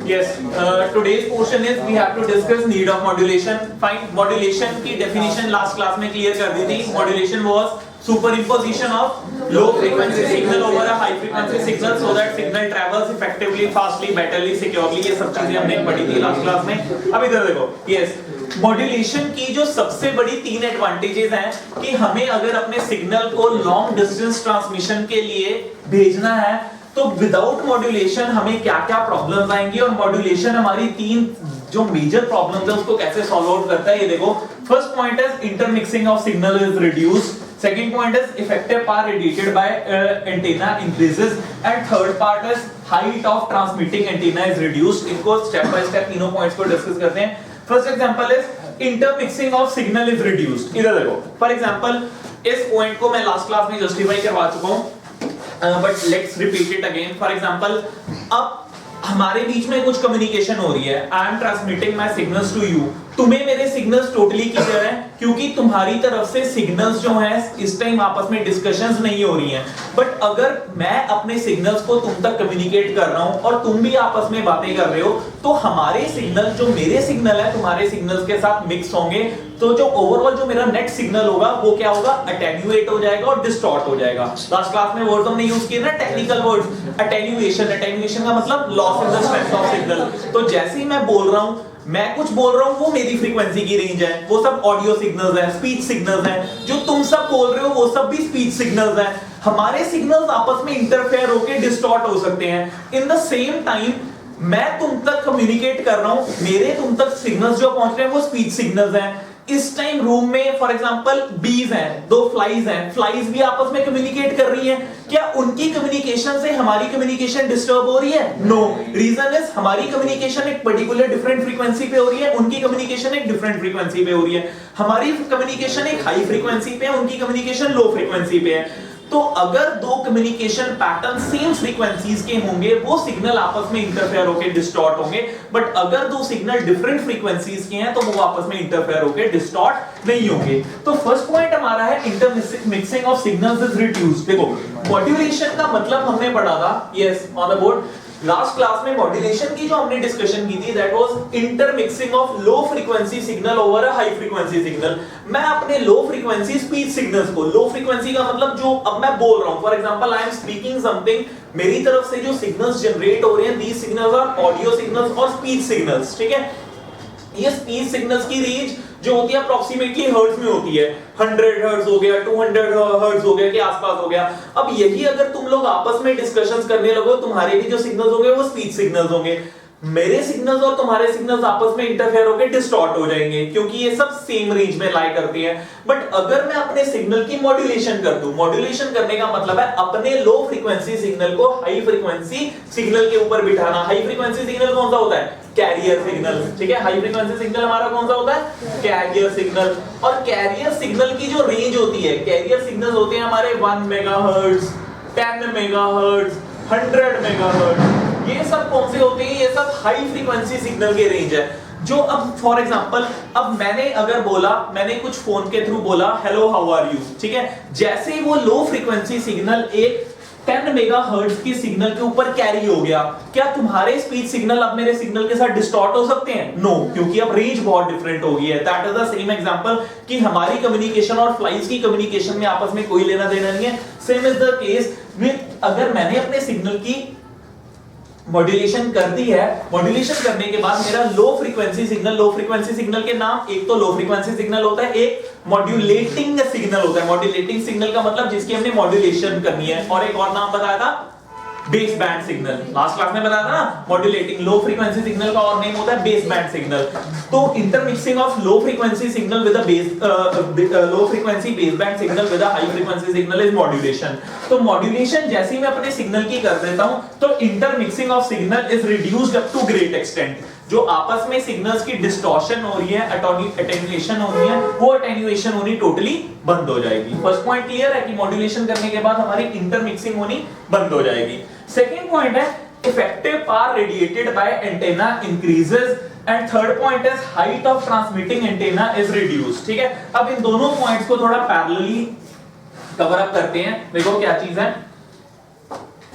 Yes, today's portion is we have to discuss need of modulation. Fine, modulation की definition last class में clear कर दी थी. Modulation was superimposition of low frequency signal over a high frequency signal so that signal travels effectively, fastly, betterly, securely. ये सब चीजें हमने पढ़ी थी last class में. अब इधर देखो. Yes, मॉड्यूलेशन की जो सबसे बड़ी 3 एडवांटेजेस हैं कि हमें अगर अपने सिग्नल को लॉन्ग डिस्टेंस ट्रांसमिशन के लिए भेजना है तो विदाउट मॉड्यूलेशन हमें क्या-क्या प्रॉब्लम्स आएंगी और मॉड्यूलेशन हमारी 3 जो मेजर प्रॉब्लम्स है उसको कैसे सॉल्व आउट करता है ये देखो. First point is intermixing of signal is reduced. Second point is effective power radiated by antenna increases and third part is height of transmitting antenna is reduced. इनको step by step तीनों points को discuss करते हैं. First example is intermixing of signal is reduced. इधर देखो. For example इस point को मैं last class में justify करवा चुका हूँ. But let's repeat it again. For example अब हमारे बीच में कुछ कम्युनिकेशन हो रही है. I am transmitting my signals to you. तुम्हें मेरे सिग्नल्स टोटली क्लियर हैं क्योंकि तुम्हारी तरफ से सिग्नल्स जो हैं इस टाइम आपस में डिस्कशंस नहीं हो रही हैं. बट अगर मैं अपने सिग्नल्स को तुम तक कम्युनिकेट कर रहा हूं और तुम भी आपस में बातें कर रहे हो तो हमारे सिग्नल जो मेरे सिग्नल है तुम्हारे सिग्नल्स के साथ मिक्स होंगे. तो जो ओवरऑल जो मेरा नेट सिग्नल होगा वो क्या होगा, अटेन्युएट हो जाएगा और डिस्टॉर्ट हो जाएगा. लास्ट क्लास में वर्ड हमने यूज किए ना टेक्निकल वर्ड्स. अटेन्युएशन, अटेन्युएशन का मतलब loss in the strength of signal. तो जैसे ही मैं बोल रहा हूं, मैं कुछ बोल रहा हूं वो मेरी फ्रीक्वेंसी की रेंज है, वो सब ऑडियो सिग्नल्स हैं, स्पीच सिग्नल्स हैं. जो तुम सब बोल रहे हो वो सब भी स्पीच सिग्नल्स हैं. हमारे सिग्नल्स आपस में इंटरफेयर होकर डिस्टॉर्ट हो सकते हैं. इन द सेम टाइम मैं तुम तक कम्युनिकेट कर रहा हूं, मेरे तुम तक सिग्नल्स जो पहुंच रहे हैं वो स्पीच सिग्नल्स हैं. इस टाइम रूम में फॉर एग्जांपल बीज हैं, 2 फ्लाइज हैं, फ्लाइज भी आपस में कम्युनिकेट कर रही हैं. क्या उनकी कम्युनिकेशन से हमारी कम्युनिकेशन डिस्टर्ब हो रही है? नो. रीजन इज हमारी कम्युनिकेशन एक पर्टिकुलर डिफरेंट फ्रीक्वेंसी पे हो रही है, उनकी कम्युनिकेशन एक डिफरेंट फ्रीक्वेंसी पे हो रही है. हमारी कम्युनिकेशन एक हाई फ्रीक्वेंसी पे है, उनकी कम्युनिकेशन लो फ्रीक्वेंसी पे है. तो अगर 2 कम्युनिकेशन पैटर्न सेम फ्रीक्वेंसीज के होंगे वो सिग्नल आपस में इंटरफेयर होकर डिस्टॉर्ट होंगे. बट अगर 2 सिग्नल डिफरेंट फ्रीक्वेंसीज के हैं तो वो आपस में इंटरफेयर होकर डिस्टॉर्ट नहीं होंगे. तो फर्स्ट पॉइंट हमारा है intermixing of signals is reduced. देखो मॉड्यूलेशन का मतलब हमने पढ़ा था, yes on the board. Last class में मॉड्यूलेशन की जो हमने डिस्कशन की थी that was intermixing of low frequency signal over a high frequency signal. मैं अपने लो फ्रीक्वेंसी स्पीच सिग्नल्स को, लो फ्रीक्वेंसी का मतलब जो अब मैं बोल रहा हूं, for example I am speaking something, मेरी तरफ से जो सिग्नल्स जनरेट हो रहे हैं दीस सिग्नल्स आर ऑडियो सिग्नल्स और स्पीच सिग्नल्स. ठीक है, ये स्पीच सिग्नल्स की रेंज जो होती है अप्रोक्सीमेटली हर्ट्ज में होती है. 100 हर्ट्ज हो गया, 200 हर्ट्ज हो गया के आसपास हो गया. अब यही अगर तुम लोग आपस में डिस्कशंस करने लगो, तुम्हारे भी जो सिग्नल्स होंगे वो स्पीच सिग्नल्स होंगे. मेरे सिग्नल्स और तुम्हारे सिग्नल्स आपस में इंटरफेयर होकर डिस्टॉर्ट हो जाएंगे क्योंकि ये सब सेम रेंज में लाई करती हैं. बट अगर मैं अपने सिग्नल की मॉड्यूलेशन कर दूं, मॉड्यूलेशन करने का मतलब है अपने लो फ्रीक्वेंसी सिग्नल को हाई फ्रीक्वेंसी सिग्नल के ऊपर बिठाना. हाई फ्रीक्वेंसी सिग्नल कौन सा होता है? Carrier signal. ठीक है, हाई फ्रीक्वेंसी सिग्नल हमारा कौन सा होता है? Career signal. और कैरियर सिग्नल की जो रेंज होती है, कैरियर सिग्नल्स होते हैं हमारे 1 मेगाहर्ट्ज, 10 मेगाहर्ट्ज, 100 मेगाहर्ट्ज. ये सब कौन से होते हैं? ये सब हाई फ्रीक्वेंसी सिग्नल के रेंज है. जो अब फॉर एग्जांपल अब मैंने अगर बोला, मैंने कुछ फोन के थ्रू बोला हेलो हाउ आर यू. ठीक है, जैसे ही वो लो फ्रीक्वेंसी सिग्नल एक 10 मेगाहर्ट्ज की सिग्नल के ऊपर कैरी हो गया, क्या तुम्हारे स्पीच सिग्नल अब मेरे सिग्नल के साथ डिस्टॉर्ट हो सकते हैं? नो, क्योंकि अब रेंज बहुत डिफरेंट हो गई है. That is the same example कि हमारी कम्युनिकेशन और फ्लाइज की कम्युनिकेशन में आपस में कोई लेना देना नहीं है. Same is the case with अगर मैंने अपने सिग्नल की मॉड्यूलेशन कर दी है, मॉड्यूलेशन करने के बाद मेरा लो फ्रीक्वेंसी सिग्नल के नाम, एक तो लो फ्रीक्वेंसी सिग्नल होता है, एक मॉड्यूलेटिंग सिग्नल होता है. मॉड्यूलेटिंग सिग्नल का मतलब जिसकी हमने मॉड्यूलेशन करनी है. और एक और नाम बताया था base band signal. Last class में बताया था ना, मॉड्यूलेटिंग लो फ्रीक्वेंसी सिग्नल का और नेम होता है बेस बैंड सिग्नल. तो intermixing of low frequency signal with a low frequency base band signal with a high frequency signal is modulation. तो मॉड्यूलेशन जैसे ही मैं अपने सिग्नल की कर देता हूं तो intermixing of signal is reduced up to great extent. जो आपस में सिग्नल्स की डिस्टॉर्शन हो रही है, अटेन्युएशन हो रही है, वो अटेन्युएशन होनी टोटली बंद हो जाएगी. फर्स्ट पॉइंट क्लियर है कि मॉड्यूलेशन करने के बाद हमारी इंटरमिक्सिंग होनी बंद हो जाएगी. सेकंड पॉइंट है effective power radiated by antenna increases and third point is height of transmitting antenna is reduced. ठीक है, अब इन दोनों पॉइंट्स को थोड़ा पैरेलली कवर अप करते हैं. देखो क्या चीज है.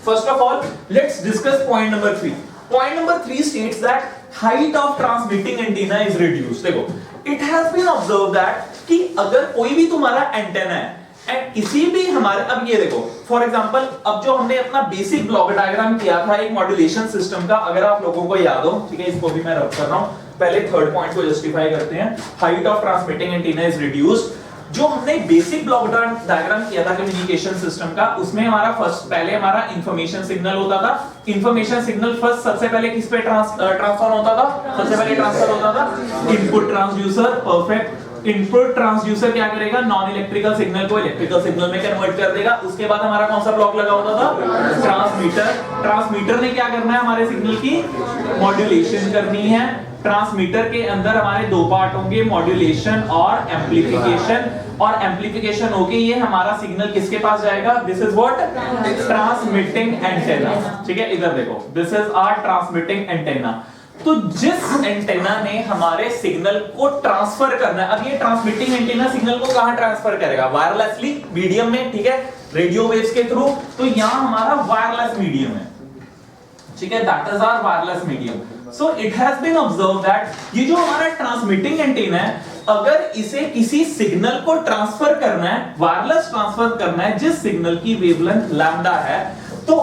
First of all, let's discuss point number 3. Point number 3 states that height of transmitting antenna is reduced. देखो, it has been observed that कि अगर कोई भी तुम्हारा एंटेना है एंड किसी भी हमारे, अब ये देखो फॉर एग्जांपल, अब जो हमने अपना बेसिक ब्लॉक डायग्राम किया था एक मॉड्यूलेशन सिस्टम का, अगर आप लोगों को याद हो, ठीक है, इसको भी मैं रब कर रहा हूं, पहले थर्ड पॉइंट को जस्टिफाई करते हैं. Height of transmitting antenna is reduced. जो हमने बेसिक ब्लॉक डायग्राम किया था कम्युनिकेशन सिस्टम का, उसमें हमारा पहले हमारा इंफॉर्मेशन सिग्नल होता था. इंफॉर्मेशन सिग्नल फर्स्ट सबसे पहले किस पे ट्रांसफर होता था? सबसे पहले ट्रांसफर होता था input transducer. Perfect. Input transducer क्या करेगा? नॉन इलेक्ट्रिकल सिग्नल को इलेक्ट्रिकल सिग्नल में कन्वर्ट कर देगा. उसके बाद हमारा कौन सा ब्लॉक लगा होता था? ट्रांसमीटर. ट्रांसमीटर ने क्या करना है? हमारे सिग्नल की मॉड्यूलेशन करनी है. ट्रांसमीटर के अंदर हमारे दो पार्ट होंगे, मॉड्यूलेशन और एम्प्लीफिकेशन. और एम्प्लीफिकेशन होके ये हमारा सिग्नल किसके पास जाएगा? This is what? Transmitting antenna. ठीक है, इधर देखो, this is our transmitting antenna. तो जिस एंटेना ने हमारे सिग्नल को ट्रांसफर करना है, अब ये ट्रांसमिटिंग एंटेना सिग्नल को कहां ट्रांसफर करेगा? वायरलेसली मीडियम में. ठीक है, रेडियो वेव्स के थ्रू. तो यहां हमारा वायरलेस मीडियम है. ठीक है, that is our wireless medium. So it has been observed that ये जो हमारा ट्रांसमिटिंग एंटीना है, अगर इसे किसी सिग्नल को ट्रांसफर करना है, वायरलेस ट्रांसफर करना है, जिस सिग्नल की वेवलेंथ लैम्डा है, तो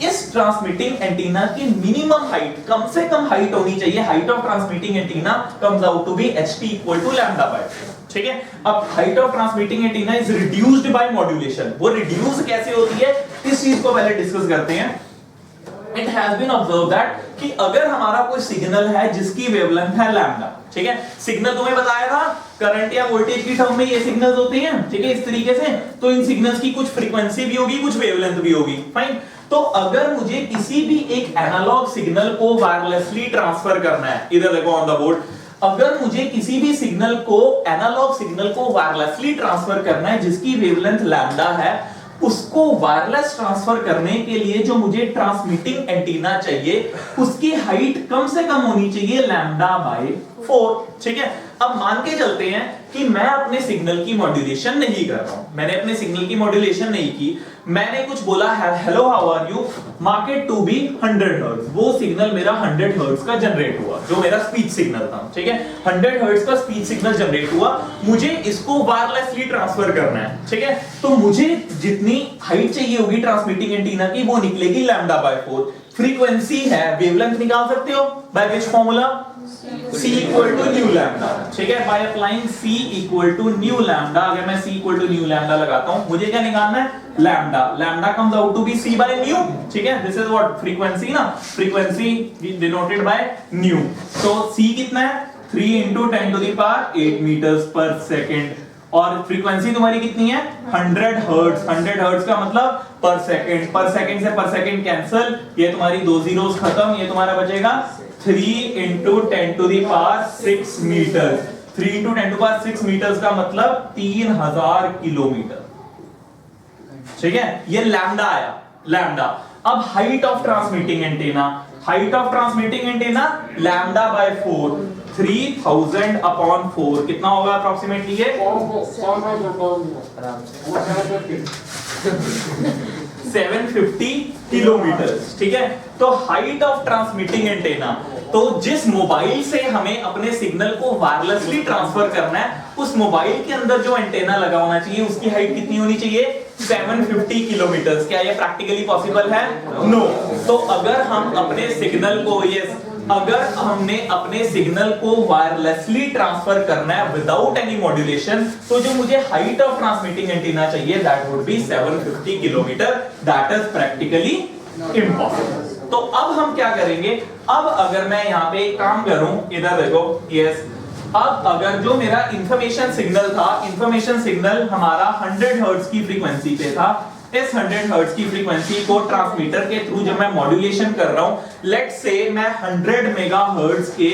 इस ट्रांसमिटिंग एंटीना की मिनिमम हाइट, कम से कम हाइट होनी चाहिए. Height of transmitting antenna comes out to be ht equal to lambda by 4. ठीक है, अब height of transmitting antenna is reduced by modulation. वो रिड्यूस कैसे होती है, इस चीज को पहले डिस्कस करते हैं. It has been observed that कि अगर हमारा कोई सिग्नल है जिसकी वेवलेंथ है लैम्डा, ठीक है, सिग्नल तुम्हें बताया था करंट या वोल्टेज की टर्म में ये सिग्नल्स होते हैं. ठीक है, इस तरीके से. तो इन सिग्नल्स की कुछ फ्रीक्वेंसी भी होगी, कुछ वेवलेंथ भी होगी. फाइन. तो अगर मुझे किसी भी एक एनालॉग सिग्नल को वायरलेसली ट्रांसफर करना है, इधर देखो ऑन द बोर्ड, अगर मुझे किसी भी सिग्नल को, एनालॉग सिग्नल को वायरलेसली ट्रांसफर करना है जिसकी वेवलेंथ लैम्डा है, उसको वायरलेस ट्रांसफर करने के लिए जो मुझे ट्रांसमिटिंग एंटीना चाहिए, उसकी हाइट कम से कम होनी चाहिए लैम्डा बाय 4. ठीक है, अब मान के चलते हैं कि मैं अपने सिग्नल की मॉड्यूलेशन नहीं कर रहा हूं. मैंने अपने सिग्नल की मॉड्यूलेशन नहीं की. मैंने कुछ बोला, hello how are you, market to be 100 hertz. वो सिग्नल मेरा 100 हर्ट्ज का जनरेट हुआ, जो मेरा स्पीच सिग्नल था. ठीक है, 100 हर्ट्ज का स्पीच सिग्नल जनरेट हुआ. मुझे इसको वायरलेसली ट्रांसफर करना है. ठीक है, तो मुझे जितनी हाइट चाहिए होगी ट्रांसमिटिंग एंटीना की, वो निकलेगी लैम्डा बाय 4. फ्रीक्वेंसी है, वेवलेंथ निकाल सकते हो by which formula? C equal to new lambda. ठीक है, by applying C equal to new lambda, अगर मैं C equal to new lambda लगाता हूं, मुझे क्या निकालना है? lambda. lambda comes out to be C by new. ठीक है, this is what frequency ना, frequency denoted by new. तो C कितना है? 3 into 10 to the power 8 meters per second. और फ्रीक्वेंसी तुम्हारी कितनी है? 100 हर्ट्ज. 100 हर्ट्ज का मतलब पर सेकंड. पर सेकंड से पर सेकंड कैंसिल, ये तुम्हारी दो जीरोस खत्म. ये तुम्हारा बचेगा 3 into 10 to the power 6 metre. 3 into 10 to the power 6 metres का मतलब 3000 किलोमीटर. ठीक है, ये लैम्डा आया, लैम्डा. अब height of transmitting antenna, height of transmitting antenna lambda by 4, 3000 upon 4 कितना होगा अप्रोक्सीमेटली? ये 750 किलोमीटर. ठीक है, तो हाइट ऑफ ट्रांसमिटिंग एंटेना, तो जिस मोबाइल से हमें अपने सिग्नल को वायरलेसली ट्रांसफर करना है, उस मोबाइल के अंदर जो एंटेना लगा होना चाहिए, उसकी हाइट कितनी होनी चाहिए? 750 किलोमीटर. क्या ये प्रैक्टिकली पॉसिबल है? नो. तो अगर हम अपने सिग्नल को, यस, अगर हमने अपने सिग्नल को वायरलेसली ट्रांसफर करना है विदाउट एनी मॉड्यूलेशन, तो जो मुझे हाइट ऑफ ट्रांसमिटिंग एंटीना चाहिए, that would be 750 kilometre. That is practically impossible. तो अब हम क्या करेंगे? अब अगर मैं यहां पे एक काम करूं, इधर देखो, यस, अब अगर जो मेरा इंफॉर्मेशन सिग्नल था, इंफॉर्मेशन सिग्नल हमारा 100 हर्ट्ज की फ्रीक्वेंसी पे था, इस 100 हर्ट्ज की फ्रीक्वेंसी को ट्रांसमीटर के थ्रू जब मैं मॉड्यूलेशन कर रहा हूं, लेट्स से मैं 100 मेगाहर्ट्ज के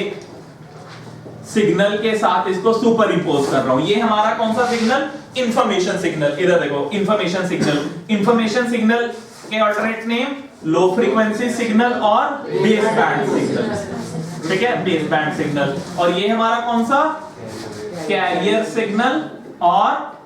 सिग्नल के साथ इसको सुपर इंपोज कर रहा हूं. ये हमारा कौन सा सिग्नल? Information signal. इधर देखो, इंफॉर्मेशन सिग्नल. इंफॉर्मेशन सिग्नल के अल्टरनेट नेम लो फ्रीक्वेंसी सिग्नल और बेस बैंड सिग्नल. ठीक है, बेस बैंड सिग्नल. और ये हमारा कौन सा? कैरियर सिग्नल और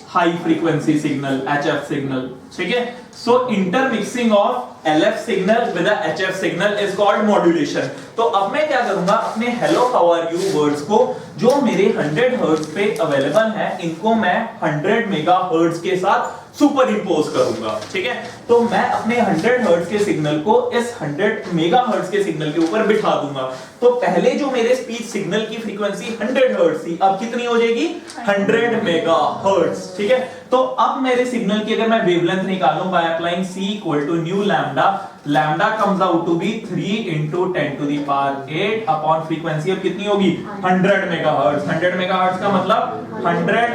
high frequency signal, HF signal, ठीक है। So intermixing of LF signal with HF signal is called modulation. तो अब मैं क्या करूंगा, अपने hello how are you words को जो मेरे 100 हर्ट्ज पे अवेलेबल है, इनको मैं 100 मेगाहर्ट्ज के साथ सुपर इंपोज करूंगा, ठीक है। तो मैं अपने 100 हर्ट्ज के सिग्नल को इस 100 मेगाहर्ट्ज के सिग्नल के ऊपर बिठा दूंगा। तो पहले जो मेरे स्पीच सिग्नल की फ्रीक्वेंसी 100 हर्ट्ज थी, अब कितनी हो जाएगी 100 मेगाहर्ट्ज, ठीक है। तो अब मेरे सिग्नल की अगर मैं वेवलेंथ निकालूं by applying C equal to nu lambda, lambda comes out to be 3 into 10 to the power 8 upon frequency अब कितनी होगी 100 मेगाहर्ट्ज। 100 मेगाहर्ट्ज का मतलब 100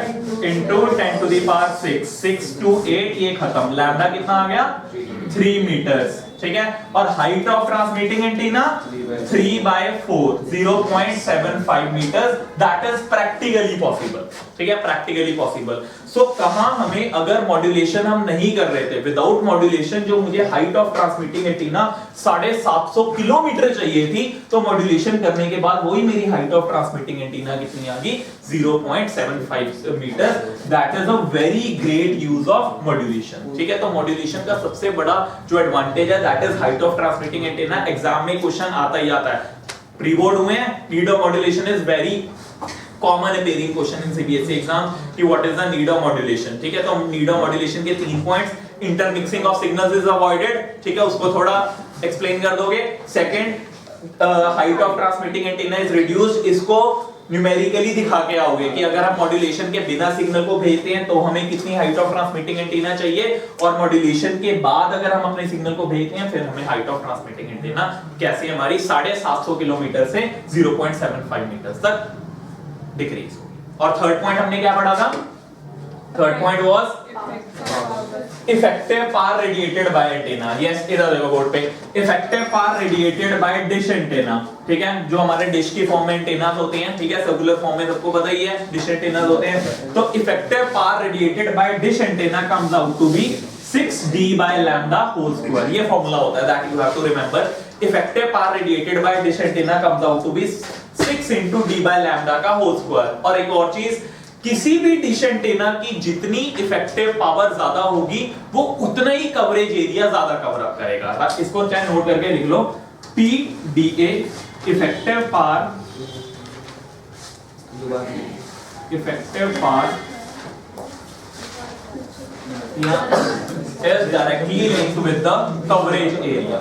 into 10 to the power 6, 6 to 8 ये खत्म। लैम्डा कितना आ गया 3 मीटर्स, ठीक है। और height of transmitting antenna 3/4 0.75 metres, that is practically possible, ठीक है, प्रैक्टिकली पॉसिबल। सो कहां हमें अगर मॉड्यूलेशन हम नहीं कर रहे थे, विदाउट मॉड्यूलेशन जो मुझे height of transmitting antenna 750 kilometre चाहिए थी, तो मॉड्यूलेशन करने के बाद वही मेरी हाइट ऑफ ट्रांसमिटिंग एंटीना कितनी आ गई 0.75 metre. That is a very great use of modulation, ठीक है। तो मॉड्यूलेशन का सबसे बड़ा जो एडवांटेज है that is height of transmitting antenna. Exam में क्वेश्चन आता ही आता है, प्री बोर्ड हुए हैं, need of modulation is very common appearing question in CBSE exam कि what is the need of modulation, ठीक है। तो नीड ऑफ मॉड्यूलेशन के 3 points, intermixing of signals is avoided, ठीक है, उसको थोड़ा एक्सप्लेन कर दोगे। Second, height of transmitting antenna is reduced, इसको न्यूमेरिकली दिखा के आओगे कि अगर हम मॉड्यूलेशन के बिना सिग्नल को भेजते हैं तो हमें कितनी हाइट ऑफ ट्रांसमिटिंग एंटीना चाहिए, और मॉड्यूलेशन के बाद अगर हम अपने सिग्नल को भेजते हैं फिर हमें हाइट ऑफ ट्रांसमिटिंग एंटीना कैसे हमारी 750 किलोमीटर से 0.75 मीटर तक डिक्रीज होगी। और थर्ड पॉइंट हमने क्या पढ़ा था, third point was effective power radiated by antenna. Yes, इधर देखो बोर्ड पे, effective power radiated by dish antenna, ठीक है, जो हमारे डिश की फॉर्म में एंटीनास होते हैं, ठीक है, सर्कुलर फॉर्म में सबको पता ही है डिश एंटीनास होते हैं। तो effective power radiated by dish antenna comes out to be 6d by lambda whole square, ये फॉर्मूला होता है that you have to remember. Effective power radiated by dish antenna comes out to be 6 into d by lambda का whole square. और एक और चीज, किसी भी डिश एंटीना की जितनी इफेक्टिव पावर ज्यादा होगी वो उतना ही कवरेज एरिया ज्यादा कवर अप करेगा। इसको चाहे नोट करके लिख लो, PDA effective power is directly linked with the coverage area।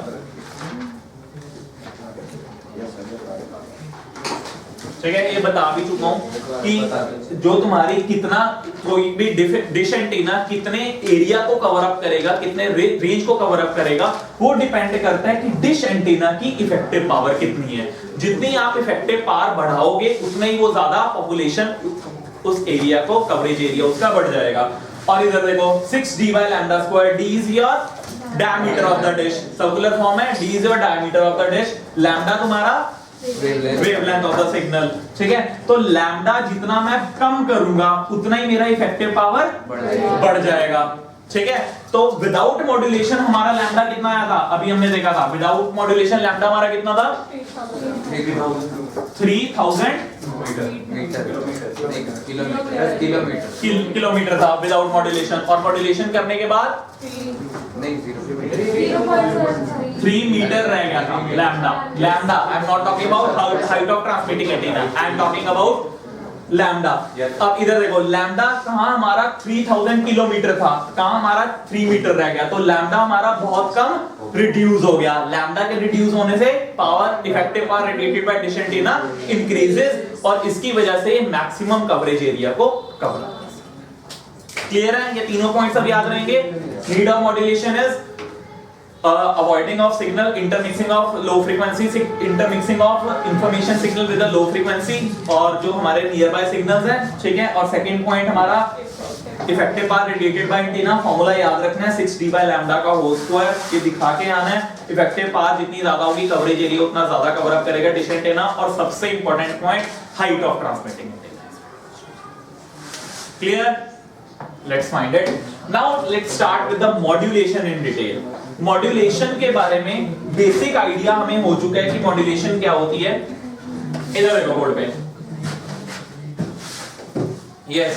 ठीक है, ये बता भी चुका हूं कि जो तुम्हारी कितना कोई भी डिश एंटीना कितने एरिया को कवर अप करेगा, कितने रेंज को कवर अप करेगा, वो डिपेंड करता है कि डिश एंटीना की इफेक्टिव पावर कितनी है। जितनी आप इफेक्टिव पावर बढ़ाओगे उतना ही वो ज्यादा पॉपुलेशन उस एरिया को, कवरेज एरिया उसका बढ़ जाएगा। और इधर देखो 6d by lambda square, d is your diameter of the dish, circular form है, d is your diameter of the dish, lambda तुम्हारा वेवलेंथ ऑफ द सिग्नल, ठीक है। तो लैम्डा जितना मैं कम करूंगा उतना ही मेरा इफेक्टिव पावर बढ़ जाएगा, ठीक है। तो विदाउट मॉड्यूलेशन हमारा लैम्डा कितना आया था, अभी हमने देखा था, विदाउट मॉड्यूलेशन लैम्डा हमारा कितना था 3000 किलोमीटर था विदाउट मॉड्यूलेशन। और मॉड्यूलेशन करने के बाद 3 मीटर रह गया था lambda. Lambda, I am not talking about height of transmitting antenna, I am talking about lambda. अब इधर देखो, लैम्डा कहां हमारा 3000 किलोमीटर था, कहां हमारा 3 मीटर रह गया, तो लैम्डा हमारा बहुत कम रिड्यूस हो गया। लैम्डा के रिड्यूस होने से power, effective power radiated by dish antenna increases, और इसकी वजह से मैक्सिमम कवरेज एरिया को कवर करता है। क्लियर है, ये तीनों पॉइंट्स अब याद रहेंगे। Need of modulation is avoiding of signal, intermixing of low frequency, intermixing of information signal with a low frequency, और जो हमारे nearby signals हैं, ठीक है। और सेकंड पॉइंट हमारा effective power radiated by antenna, formula याद रखना है 6d by lambda का होल स्क्वायर, ये दिखा के आना है। इफेक्टिव पावर जितनी ज्यादा होगी कवरेज एरिया उतना ज्यादा कवर अप करेगा डिश एंटीना। और सबसे important point, height of transmitting antenna. Clear, let's find it. Now let's start with the modulation in detail. Modulation के बारे में बेसिक आइडिया हमें हो चुका है कि मॉड्यूलेशन क्या होती है। इधर देखो बोर्ड पे, यस,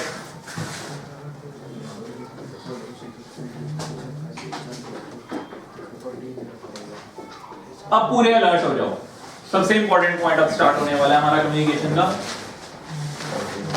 अब पूरे अलर्ट हो जाओ, सबसे इंपॉर्टेंट पॉइंट अब स्टार्ट होने वाला है हमारा कम्युनिकेशन का।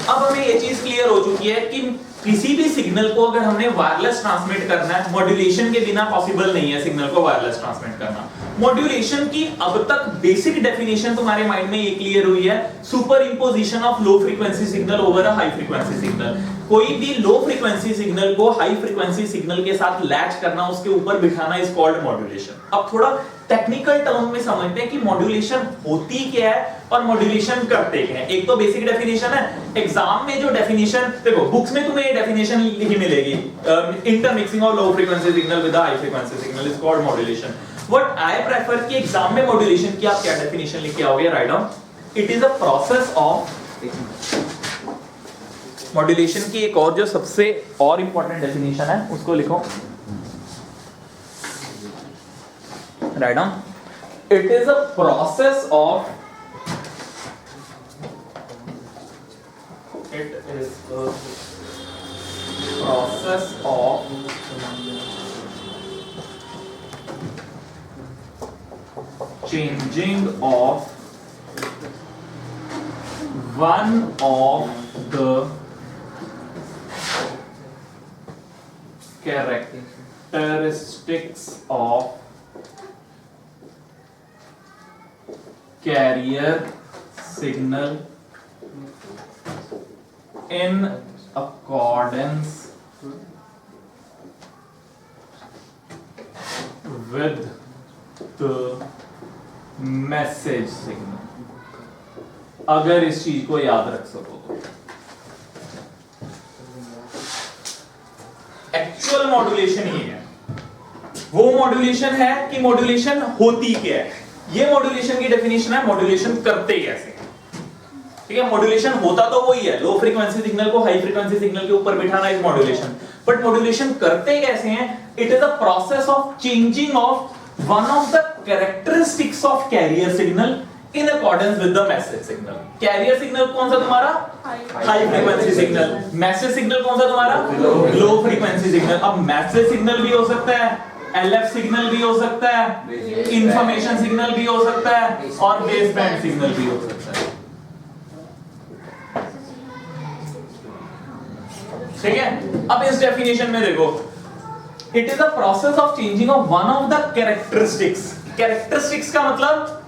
अब हमें ये चीज क्लियर हो चुकी है कि किसी भी सिग्नल को अगर हमने वायरलेस ट्रांसमिट करना है, मॉड्यूलेशन के बिना पॉसिबल नहीं है सिग्नल को वायरलेस ट्रांसमिट करना। मॉड्यूलेशन की अब तक बेसिक डेफिनेशन तुम्हारे माइंड में ये क्लियर हुई है, super imposition of low frequency signal over a high frequency signal. कोई भी लो फ्रीक्वेंसी सिग्नल को हाई फ्रीक्वेंसी सिग्नल के साथ लैच करना, उसके ऊपर बिठाना इज कॉल्ड मॉड्यूलेशन। अब थोड़ा टेक्निकल टर्म में समझते हैं कि मॉड्यूलेशन होती क्या है और मॉड्यूलेशन करते क्या है। एक तो बेसिक डेफिनेशन है, एग्जाम में जो डेफिनेशन देखो बुक्स में तुम्हें ये डेफिनेशन लिखी मिलेगी, intermixing of low frequency signal with high frequency signal is called modulation. What I prefer कि एग्जाम में मॉड्यूलेशन की आप क्या डेफिनेशन लिख के आओगे, write down, it is a process of modulation की एक और जो सबसे और इंपॉर्टेंट डेफिनेशन है उसको लिखो, write down, it is a process of, it is a process of changing of one of the characteristics of carrier signal in accordance with the message signal। अगर इस चीज को याद रख सको तो एक्चुअल मॉड्यूलेशन ही है, वो मॉड्यूलेशन है कि मॉड्यूलेशन होती क्या है। ये मॉड्यूलेशन की डेफिनेशन है, मॉड्यूलेशन करते कैसे, ठीक है। मॉड्यूलेशन होता तो वही है, लो फ्रीक्वेंसी सिग्नल को हाई फ्रीक्वेंसी सिग्नल के ऊपर बिठाना इज मॉड्यूलेशन, बट मॉड्यूलेशन करते कैसे हैं, it is a process of changing of one of the characteristics of carrier signal in accordance with the message signal. Carrier signal कौन सा तुम्हारा, high frequency signal, message signal कौन सा तुम्हारा, लो frequency signal. अब मैसेज सिग्नल भी हो सकता है, एलएफ सिग्नल भी हो सकता है, इंफॉर्मेशन सिग्नल भी हो सकता है और बेस बैंड सिग्नल भी हो सकता है, ठीक है। अब इस डेफिनेशन में देखो, it is a process of changing of one of the characteristics. Characteristics का मतलब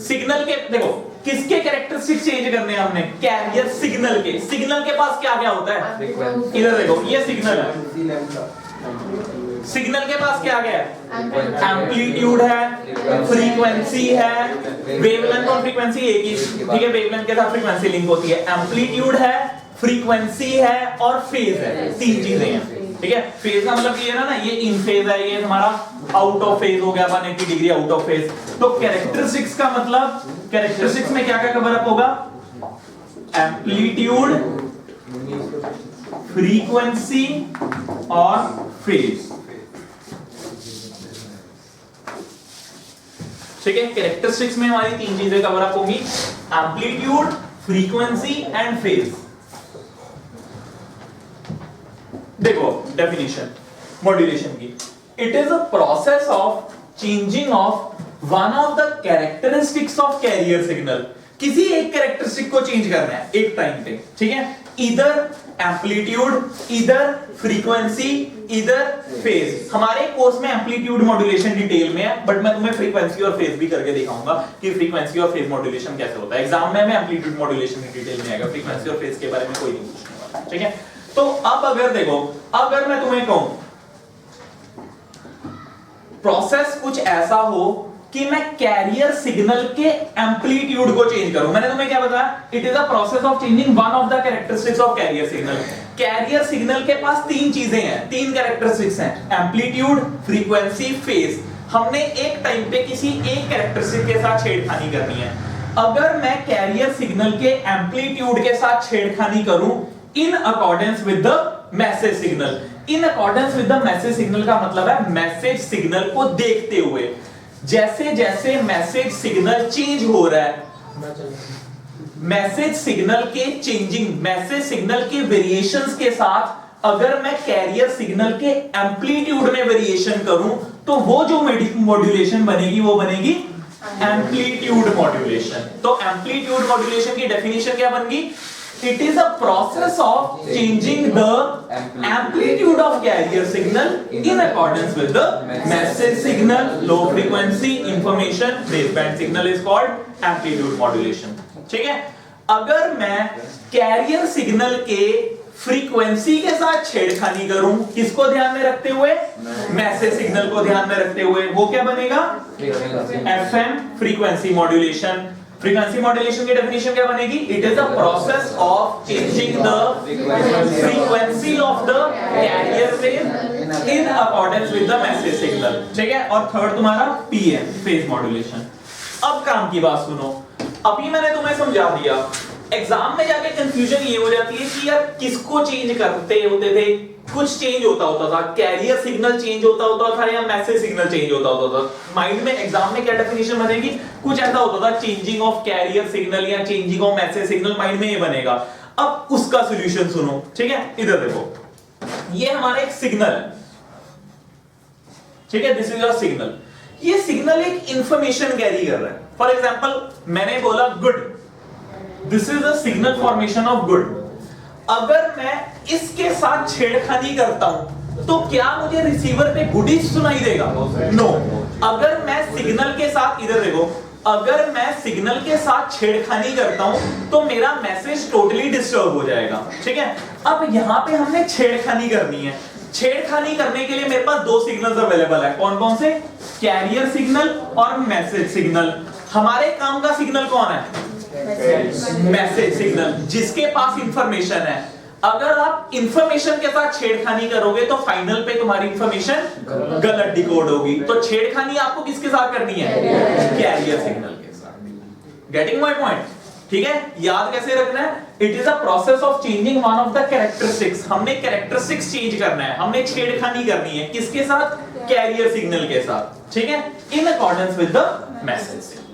सिग्नल के, देखो किसके कैरेक्टरिस्टिक्स चेंज करने हैं हमने, कैरियर सिग्नल के। सिग्नल के पास क्या क्या होता है, इधर देखो ये सिग्नल है, सिग्नल के पास क्या क्या है, एम्पलीट्यूड है, फ्रीक्वेंसी है, वेवलेंथ और फ्रीक्वेंसी एक ही, ठीक है, वेवलेंथ के साथ फ्रीक्वेंसी लिंक होती है। एम्पलीट्यूड है, फ्रीक्वेंसी है और फेज है, तीन चीजें हैं, ठीक है। फेज का मतलब ये ना, ये इन फेज है, ये हमारा आउट ऑफ फेज हो गया, 180 डिग्री आउट ऑफ फेज। तो कैरेक्टरिस्टिक्स का मतलब, कैरेक्टरिस्टिक्स में क्या क्या कवर अप होगा, एम्पलीट्यूड, फ्रीक्वेंसी और फेज, ठीक है। कैरेक्टरिस्टिक्स में हमारी तीन चीजें कवर अप होंगी, एम्पलीट्यूड, फ्रीक्वेंसी एंड फेज। देखो डेफिनेशन मॉड्यूलेशन की, it is a process of changing of one of the characteristics of carrier signal. किसी एक कैरेक्टरिस्टिक को चेंज करना है एक टाइम पे, ठीक है, इधर एम्पलीट्यूड, इधर फ्रीक्वेंसी, इधर फेज। हमारे कोर्स में एम्पलीट्यूड मॉड्यूलेशन डिटेल में है, बट मैं तुम्हें फ्रीक्वेंसी और फेज भी करके दिखाऊंगा कि फ्रीक्वेंसी और फेज मॉड्यूलेशन कैसे होता है। एग्जाम में एम्पलीट्यूड मॉड्यूलेशन की डिटेल में आएगा, फ्रीक्वेंसी और फेज के बारे में कोई नहीं पूछने वाला, ठीक है। तो अब अगर देखो, अगर मैं तुम्हें कहूं प्रोसेस कुछ ऐसा हो कि मैं कैरियर सिग्नल के एम्पलीट्यूड को चेंज करूं, मैंने तुम्हें क्या बताया, it is a process of changing one of the characteristics of carrier signal. Carrier signal के पास तीन चीजें हैं, तीन कैरेक्टरिस्टिक्स हैं, एम्पलीट्यूड, फ्रीक्वेंसी, फेज। हमने एक टाइम पे किसी एक कैरेक्टरिस्टिक के साथ छेड़खानी करनी है। अगर मैं कैरियर सिग्नल के एम्पलीट्यूड के साथ छेड़खानी करूं in accordance with the message signal, in accordance with the message signal का मतलब है मैसेज सिग्नल को देखते हुए, जैसे जैसे मैसेज सिग्नल चेंज हो रहा है, मैसेज सिग्नल के चेंजिंग, मैसेज सिग्नल के वेरिएशंस के साथ अगर मैं कैरियर सिग्नल के एम्पलीट्यूड में वेरिएशन करूं तो वो जो मॉड्यूलेशन बनेगी वो बनेगी एम्पलीट्यूड मॉड्यूलेशन। तो एम्पलीट्यूड मॉड्यूलेशन की डेफिनेशन क्या बन गई? It is a process of changing the amplitude of carrier signal in accordance with the message signal. Low frequency information baseband signal is called amplitude modulation. ठीक है? अगर मैं carrier signal के frequency के साथ छेड़खानी करूं, किसको ध्यान में रखते हुए? मैसेज सिग्नल को ध्यान में रखते हुए, वो क्या बनेगा? FM frequency modulation. Frequency modulation की डेफिनेशन क्या बनेगी? It is a process of changing the frequency of the carrier wave in accordance with the message signal. ठीक है? और थर्ड तुम्हारा PM फेज मॉड्यूलेशन। अब काम की बात सुनो, अभी मैंने तुम्हें समझा दिया, एग्जाम में जाके कंफ्यूजन ये हो जाती है कि यार किसको चेंज करते होते थे? कुछ चेंज होता था, कैरियर सिग्नल चेंज होता था या मैसेज सिग्नल चेंज होता था। माइंड में एग्जाम में क्या डेफिनेशन बनेगी? कुछ ऐसा होता था, चेंजिंग ऑफ कैरियर सिग्नल या changing of message signal, mind में ये बनेगा। अब उसका सॉल्यूशन सुनो, ठीक है? इधर देखो, ये हमारा एक सिग्नल है, ठीक है? This is a signal. ये सिग्नल एक इंफॉर्मेशन कैरी कर रहा है। फॉर एग्जांपल मैंने बोला good, this is a signal formation of good. अगर मैं इसके साथ छेड़खानी करता हूं तो क्या मुझे रिसीवर पे गुड ही सुनाई देगा? नो। अगर मैं सिग्नल के साथ, इधर देखो, अगर मैं सिग्नल के साथ छेड़खानी करता हूं तो मेरा मैसेज टोटली डिस्टर्ब हो जाएगा। ठीक है? अब यहां पे हमने छेड़खानी करनी है। छेड़खानी करने के लिए मेरे पास दो सिग्नल्स अवेलेबल है। कौन कौन से? कैरियर सिग्नल और मैसेज सिग्नल। हमारे काम का सिग्नल कौन है? मैसेज सिग्नल, जिसके पास इंफॉर्मेशन है। अगर आप इंफॉर्मेशन के साथ छेड़खानी करोगे तो फाइनल पे तुम्हारी इंफॉर्मेशन गलत डिकोड होगी। तो छेड़खानी आपको किसके साथ करनी है? कैरियर सिग्नल के साथ। Getting my point? ठीक है? याद कैसे रखना है? It is a process of changing one of the characteristics. हमने कैरेक्टरिस्टिक्स चेंज करना है, हमने छेड़खानी करनी है। किसके साथ? कैरियर सिग्नल के साथ। ठीक है? In accordance with the message signal.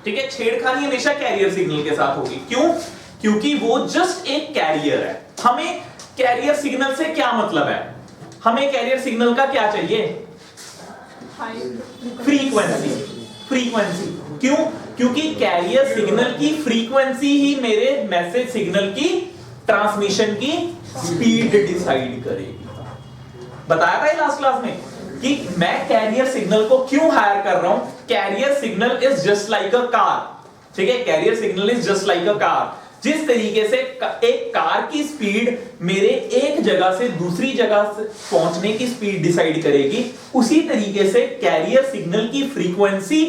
ठीक है? छेड़खानी हमेशा कैरियर सिग्नल के साथ होगी। क्यों? क्योंकि वो जस्ट एक कैरियर है। हमें कैरियर सिग्नल से क्या मतलब है? हमें कैरियर सिग्नल का क्या चाहिए? फ्रीक्वेंसी। फ्रीक्वेंसी क्यों? क्योंकि कैरियर सिग्नल की फ्रीक्वेंसी ही मेरे मैसेज सिग्नल की ट्रांसमिशन की स्पीड डिसाइड करेगी। बताया था लास्ट क्लास में कि मैं कैरियर सिग्नल को क्यों हायर कर रहा हूं। Carrier signal is just like a car. ठीक है? Carrier signal is just like a car. जिस तरीके से एक कार की स्पीड मेरे एक जगह से दूसरी जगह से पहुंचने की स्पीड डिसाइड करेगी, उसी तरीके से कैरियर सिग्नल की फ्रीक्वेंसी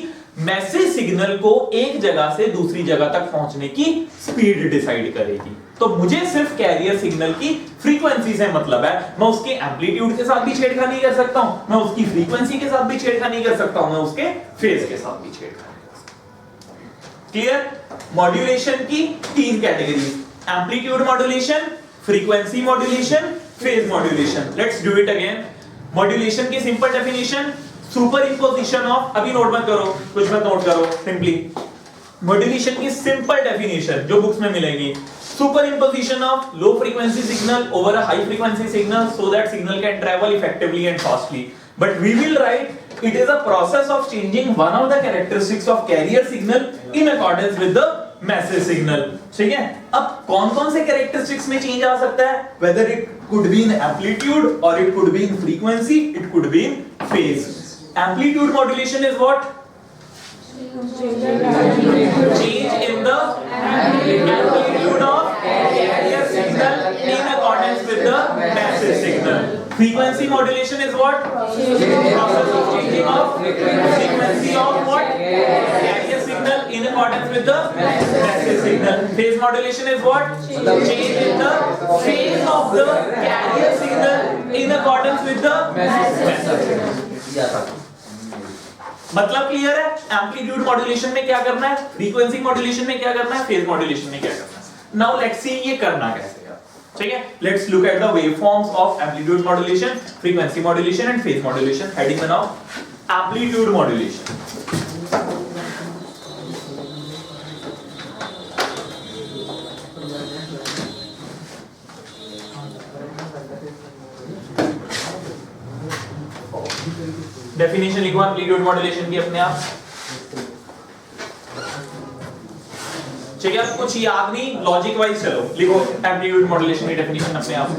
मैसेज सिग्नल को एक जगह से दूसरी जगह तक पहुंचने की स्पीड डिसाइड करेगी। तो मुझे सिर्फ कैरियर सिग्नल की फ्रीक्वेंसी से मतलब है। मैं उसके एम्पलीट्यूड के साथ भी छेड़खानी कर सकता हूं, मैं उसकी फ्रीक्वेंसी के साथ भी छेड़खानी कर सकता हूं, मैं उसके फेज के साथ भी छेड़खानी कर सकता हूं। क्लियर? मॉड्यूलेशन की तीन categories: amplitude modulation, frequency modulation, phase modulation. Let's do it again. Modulation की simple definition: superimposition of, अभी नोट मत करो, कुछ मत नोट करो, सिंपली मॉड्यूलेशन की सिंपल डेफिनेशन जो बुक्स में मिलेगी: superimposition of low frequency signal over a high frequency signal so that signal can travel effectively and fastly. But we will write it is a process of changing one of the characteristics of carrier signal in accordance with the message signal. ठीक है? अब कौन-कौन से characteristics में change आ सकता है? Whether it could be in amplitude or it could be in frequency, it could be in phase. Amplitude modulation is what? Change in the amplitude of carrier signal in accordance with the message signal. Frequency modulation is what? Process of changing of frequency of what? Carrier signal in accordance with the message signal. Phase modulation is what? Change in the phase of the carrier signal in accordance with the message signal. मतलब clear है? Amplitude modulation में क्या करना है, frequency modulation में क्या करना है, फेज मॉड्यूलेशन में क्या करना है। नाउ लेट्स सी ये करना कैसे है। ठीक है? Let's look at the waveforms of amplitude modulation, frequency modulation and phase modulation. Heading बनाओ एम्पलीट्यूड मॉड्यूलेशन। डेफिनेशन लिखो एम्पलीट्यूड मॉड्यूलेशन की अपने आप। ठीक है, कुछ याद नहीं, लॉजिक वाइज चलो लिखो एम्पलीट्यूड मॉड्यूलेशन की डेफिनेशन अपने आप।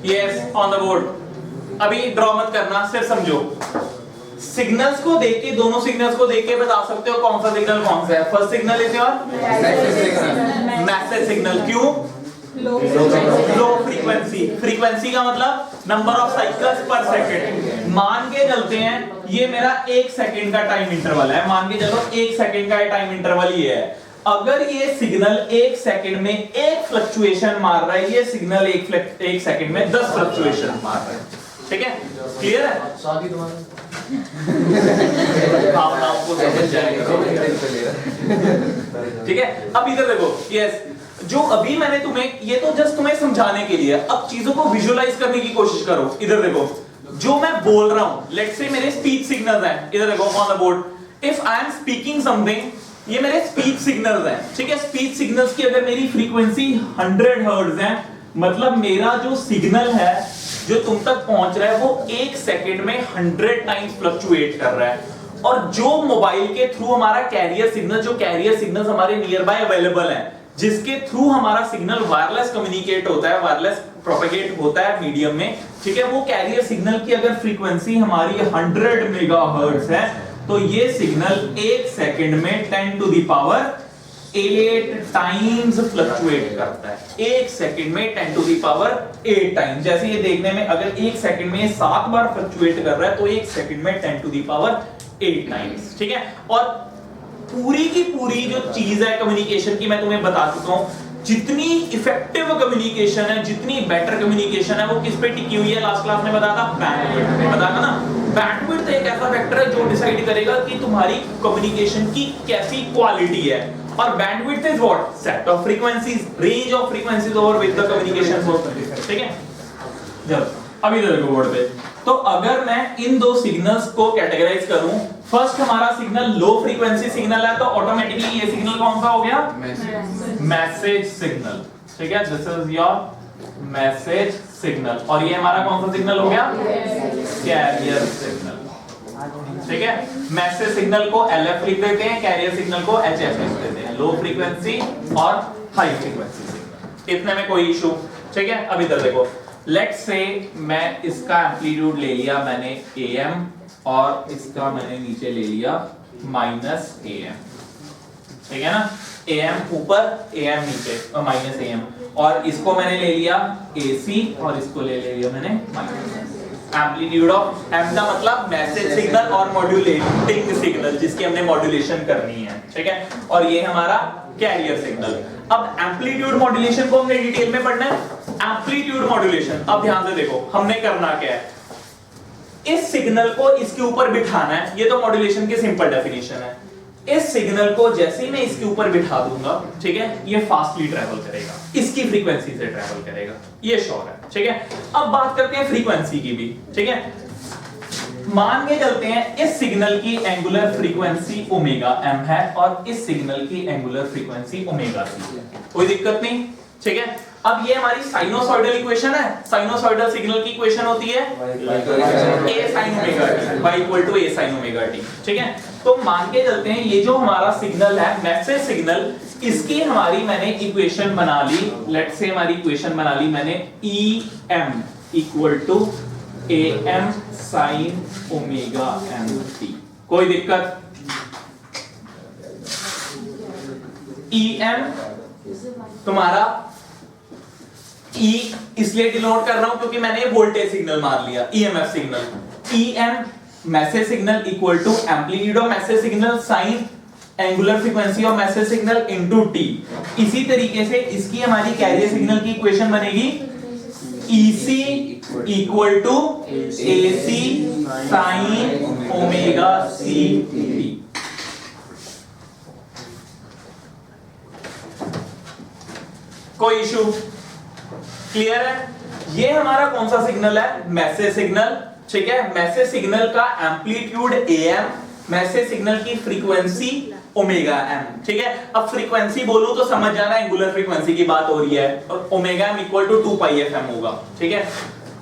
Yes on the board. अभी ड्रॉ मत करना, सिर्फ समझो। सिग्नल्स को देख के, दोनों सिग्नल्स को देख के बता सकते हो कौन सा सिग्नल कौन सा है। First signal is your message signal. क्यों? Low frequency. फ्रीक्वेंसी का मतलब number of cycles per second. मान के चलते हैं ये मेरा 1 सेकंड का टाइम इंटरवल है, मान के चलो 1 सेकंड का टाइम इंटरवल ये है। अगर ये सिग्नल 1 सेकंड में 1 फ्लक्चुएशन मार रहा है, ये सिग्नल 1 सेकंड में 10 फ्लक्चुएशन मार रहा है। ठीक है, क्लियर है? शादी तुम्हारी भावनाओं को समझ जाएगा। ठीक है, अब इधर देखो। यस, जो अभी मैंने तुम्हें, ये तो जस्ट तुम्हें समझाने के लिए, अब चीजों को विजुअलाइज करने की कोशिश करो। इधर देखो, जो मैं बोल रहा हूं, लेट्स से मेरे स्पीच सिग्नल्स हैं। इधर देखो on the board, if I am speaking something, ये मेरे स्पीच सिग्नल्स हैं। ठीक है, स्पीच सिग्नल्स की अगर मेरी फ्रीक्वेंसी 100 हर्ट्ज है, मतलब मेरा जो सिग्नल है जो तुम तक पहुंच रहा है वो 1 सेकंड में 100 टाइम्स फ्लक्चुएट कर रहा है। और जो मोबाइल के थ्रू हमारा कैरियर सिग्नल, जो कैरियर सिग्नल्स हमारे नियर बाय अवेलेबल हैं, जिसके थ्रू हमारा सिग्नल वायरलेस कम्युनिकेट होता है, वायरलेस प्रोपेगेट होता है मीडियम में, ठीक है, वो कैरियर सिग्नल की अगर फ्रीक्वेंसी हमारी 100 मेगाहर्ट्ज है, तो ये सिग्नल 1 सेकंड में 10 to the power 8 times fluctuate करता है। 1 सेकंड में 10 टू द पावर 8 टाइम्स। जैसे ये देखने में अगर 1 सेकंड में 7 बार फ्लक्चुएट कर रहा है, तो 1 सेकंड में 10 टू द पावर 8 टाइम्स। ठीक है, और पूरी की पूरी जो चीज है कम्युनिकेशन की, मैं तुम्हें बता चुका हूं। जितनी इफेक्टिव कम्युनिकेशन है, जितनी बेटर कम्युनिकेशन है, वो किस पे टिकी हुई है? लास्ट क्लास में बताया था, बैंडविड्थ पे। बताया था ना, बैंडविड्थ एक ऐसा फैक्टर है जो डिसाइड करेगा कि तुम्हारी कम्युनिकेशन की कैसी क्वालिटी है। और bandwidth is what? Set of frequencies, range of frequencies over which the communication goes. ठीक है, चलो अभी देखो बोर्ड पे। तो अगर मैं इन दो सिग्नल्स को कैटेगराइज करूं, फर्स्ट हमारा सिग्नल लो फ्रीक्वेंसी सिग्नल है, तो ऑटोमेटिकली ये सिग्नल कौन सा हो गया? Message signal. ठीक है, this is your message signal. और ये हमारा कौन सा सिग्नल हो गया? Carrier signal. ठीक है, मैसेज सिग्नल को LF लिख देते हैं, कैरियर सिग्नल को HF लिख देते हैं, लो फ्रीक्वेंसी और हाई फ्रीक्वेंसी सिग्नल। इतने में कोई इशू? ठीक है, अब इधर देखो, लेट्स से मैं इसका एम्पलीट्यूड ले लिया मैंने AM, और इसका मैंने नीचे ले लिया -AM। ठीक है ना, AM ऊपर AM नीचे और -AM, और इसको मैंने ले लिया AC और इसको ले लिया मैंने माइनस। एम्पलीट्यूड ऑफ M का मतलब मैसेज सिग्नल और मॉड्यूलेटिंग सिग्नल, जिसकी हमने मॉड्यूलेशन करनी है। ठीक है, और ये हमारा कैरियर सिग्नल। अब एम्पलीट्यूड मॉड्यूलेशन को हमने डिटेल में पढ़ना है। एम्पलीट्यूड मॉड्यूलेशन, अब ध्यान से देखो हमने करना क्या है। इस सिग्नल को इसके ऊपर बिठाना है, ये तो मॉड्यूलेशन की सिंपल डेफिनेशन है। इस सिग्नल को जैसे ही मैं इसके ऊपर बिठा दूंगा, ठीक है, ये फास्टली ट्रैवल करेगा, इसकी फ्रीक्वेंसी से ट्रैवल करेगा, ये श्योर है। ठीक है, अब बात करते हैं फ्रीक्वेंसी की भी। ठीक है, मान के चलते हैं इस सिग्नल की एंगुलर फ्रीक्वेंसी ओमेगा एम है और इस सिग्नल की एंगुलर फ्रीक्वेंसी ओमेगा सी है, कोई दिक्कत नहीं, ठीक है। अब ये हमारी साइनोसॉइडल इक्वेशन है, साइनोसॉइडल सिग्नल की इक्वेशन होती है a sin omega t y equal to a sin omega t, ठीक है। तो मान के चलते हैं ये जो हमारा सिग्नल है मैसेज सिग्नल, इसकी हमारी मैंने इक्वेशन बना ली, लेट्स से हमारी इक्वेशन बना ली मैंने em equal to am sin omega m t, कोई दिक्कत? em तुम्हारा E इसलिए डिनोट कर रहा हूं क्योंकि मैंने वोल्टेज सिग्नल मार लिया, EMF signal, EM message signal equal to amplitude of message signal sine angular frequency of message signal into t। इसी तरीके से इसकी हमारी कैरियर सिग्नल की इक्वेशन बनेगी EC equal to AC sine omega c t। कोई इशू? क्लियर है? ये हमारा कौन सा सिग्नल है? मैसेज सिग्नल, ठीक है। मैसेज सिग्नल का एम्पलीट्यूड am, मैसेज सिग्नल की फ्रीक्वेंसी ओमेगा m, ठीक है। अब फ्रीक्वेंसी बोलूं तो समझ जाना एंगुलर फ्रीक्वेंसी की बात हो रही है और omega m equal to 2 pi fm होगा, ठीक है।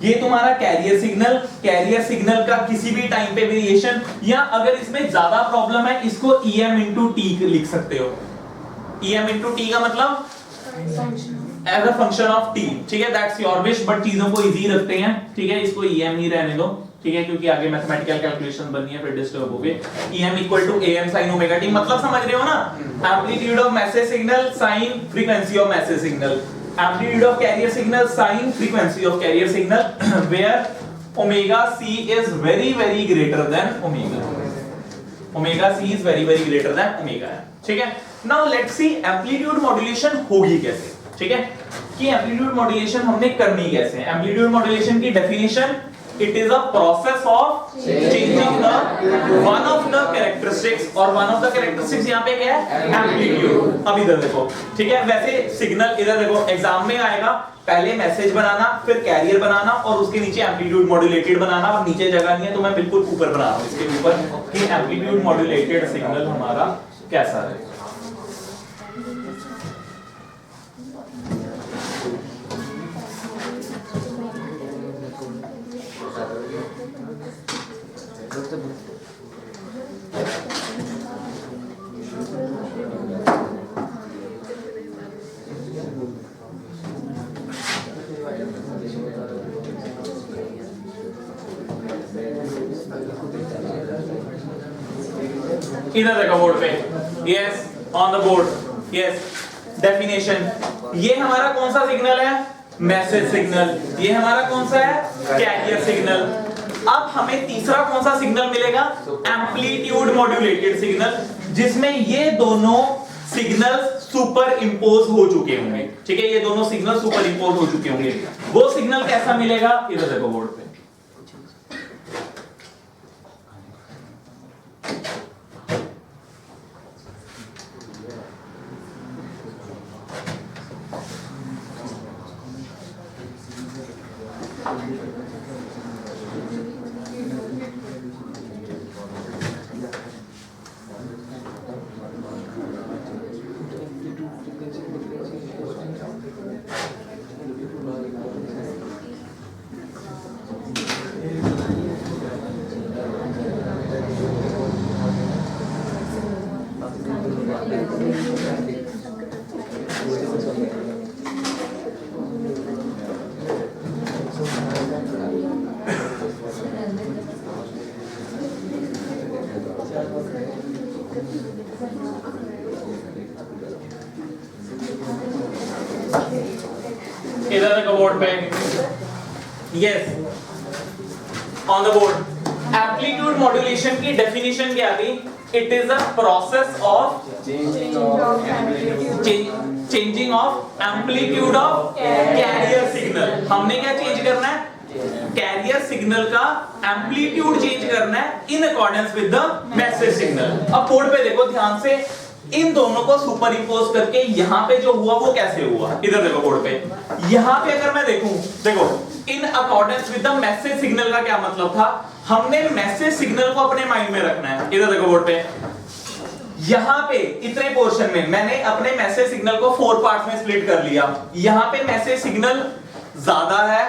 ये तुम्हारा कैरियर सिग्नल, कैरियर सिग्नल का किसी भी टाइम पे वेरिएशन, या अगर इसमें ज्यादा प्रॉब्लम है इसको em इंटू टी लिख सकते हो। em इंटू टी का मतलब as a function of t, ठीक है। दैट्स योर विश, बट चीजों को इजी रखते हैं, ठीक है। इसको em ही रहने दो, ठीक है, क्योंकि आगे मैथमेटिकल कैलकुलेशन बननी है, फिर डिस्टर्ब होगे। em equal to am sin omega t, मतलब समझ रहे हो ना? Amplitude of message signal sine frequency of message signal, amplitude of carrier signal sine frequency of carrier signal, where omega c is very very greater than omega, omega c is very very greater than omega, ठीक है। Now let's see amplitude modulation होगी कैसे, ठीक है, कि amplitude modulation हमने करनी कैसे है। एम्पलीट्यूड मॉड्यूलेशन की definition, it is a process of changing the one of the characteristics, और वन ऑफ द कैरेक्टरिस्टिक्स यहां पे क्या है? एम्पलीट्यूड। अब इधर देखो, ठीक है, वैसे सिग्नल इधर देखो एग्जाम में आएगा, पहले मैसेज बनाना, फिर कैरियर बनाना और उसके नीचे एम्पलीट्यूड मॉड्यूलेटेड बनाना, और नीचे जगह नहीं है तो मैं बिल्कुल ऊपर बना रहा हूं इसके ऊपर कि एम्पलीट्यूड मॉड्यूलेटेड सिग्नल हमारा कैसा है। इधर देखो बोर्ड पे, yes on the board, yes definition. ये हमारा कौन सा सिग्नल है? Message signal. ये हमारा कौन सा है? Carrier signal. अब हमें तीसरा कौन सा सिग्नल मिलेगा? एम्पलीट्यूड मॉड्यूलेटेड सिग्नल, जिसमें ये दोनों सिग्नल सुपर इंपोज हो चुके होंगे, ठीक है, ये दोनों सिग्नल सुपर इंपोज हो चुके होंगे। वो सिग्नल कैसा मिलेगा? इधर देखो बोर्ड पे, इधर देखो बोर्ड पे, yes on the board. Amplitude modulation की डेफिनेशन क्या थी? It is a process of changing of amplitude of carrier signal. हमने क्या चेंज करना है? कैरियर सिग्नल का एम्पलीट्यूड चेंज करना है in accordance with the message signal. अब बोर्ड पे देखो ध्यान से, इन दोनों को सुपर इंपोज करके यहां पे जो हुआ वो कैसे हुआ? इधर देखो बोर्ड पे, यहां पे अगर मैं देखूं, देखो in accordance with the message signal का क्या मतलब था? हमने मैसेज सिग्नल को अपने माइंड में रखना है। इधर देखो बोर्ड पे, यहां पे इतने पोर्शन में मैंने अपने मैसेज सिग्नल को 4 पार्ट्स में स्प्लिट कर लिया। यहां पे मैसेज सिग्नल ज्यादा है,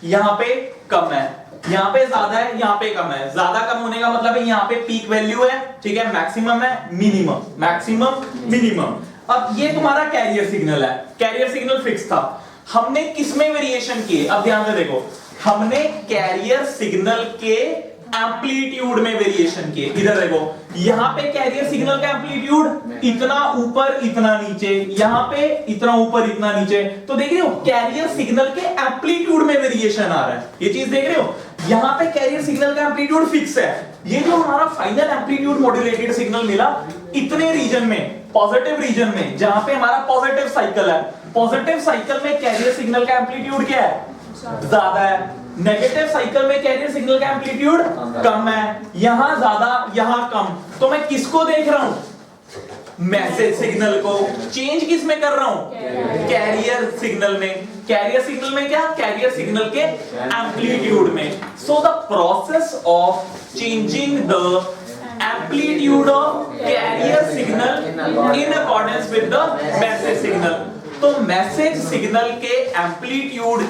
यहां पे कम है, यहां पे ज्यादा है, यहां पे कम है। ज्यादा कम होने का मतलब है यहां पे पीक वैल्यू है, ठीक है, मैक्सिमम है, मिनिमम, मैक्सिमम मिनिमम। अब ये तुम्हारा कैरियर सिग्नल है, कैरियर सिग्नल फिक्स था। हमने किसमें वेरिएशन किए, अब ध्यान से देखो, हमने कैरियर सिग्नल के एम्पलीट्यूड में वेरिएशन किए। इधर देखो, यहां पे कैरियर सिग्नल का एम्पलीट्यूड इतना ऊपर इतना नीचे, यहां पे इतना ऊपर इतना नीचे। तो देख रहे हो कैरियर सिग्नल के एम्पलीट्यूड में वेरिएशन आ रहा है, ये चीज देख रहे हो। यहां पे कैरियर सिग्नल का एम्पलीट्यूड फिक्स है। ये जो हमारा फाइनल एम्पलीट्यूड मॉड्यूलेटेड सिग्नल मिला, इतने रीजन में, पॉजिटिव रीजन में, जहां पे हमारा पॉजिटिव साइकिल है, पॉजिटिव साइकिल में कैरियर सिग्नल का एम्पलीट्यूड क्या है, ज्यादा है। नेगेटिव साइकिल में कैरियर सिग्नल का एम्पलीट्यूड कम है, यहां ज्यादा यहां कम। तो मैं किसको देख रहा हूं, मैसेज सिग्नल को। चेंज किस में कर रहा हूं, कैरियर सिग्नल में। कैरियर सिग्नल में क्या, कैरियर सिग्नल के एम्पलीट्यूड में। So the process of changing the amplitude of carrier signal in accordance with the message signal. तो मैसेज सिग्नल के एम्पलीट्यूड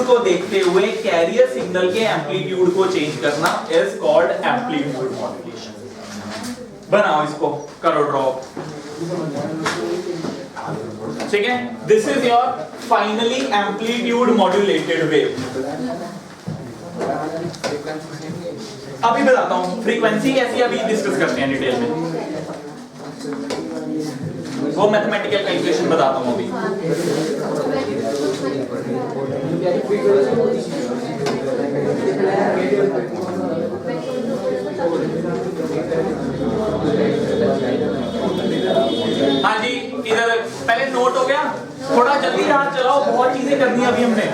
को देखते हुए कैरियर सिग्नल के एम्पलीट्यूड को चेंज करना इज कॉल्ड एम्पलीट्यूड मॉड्यूलेशन। बनाओ इसको, करो ड्रॉ, ठीक है। This is your finally amplitude modulated wave. अभी बताता हूं फ्रीक्वेंसी कैसी, अभी डिस्कस करते हैं डिटेल में, वो मैथमेटिकल कैलकुलेशन बताता हूं अभी। हाँ जी, इधर पहले नोट हो गया, थोड़ा जल्दी हाथ चलाओ, बहुत चीजें करनी है अभी हमने।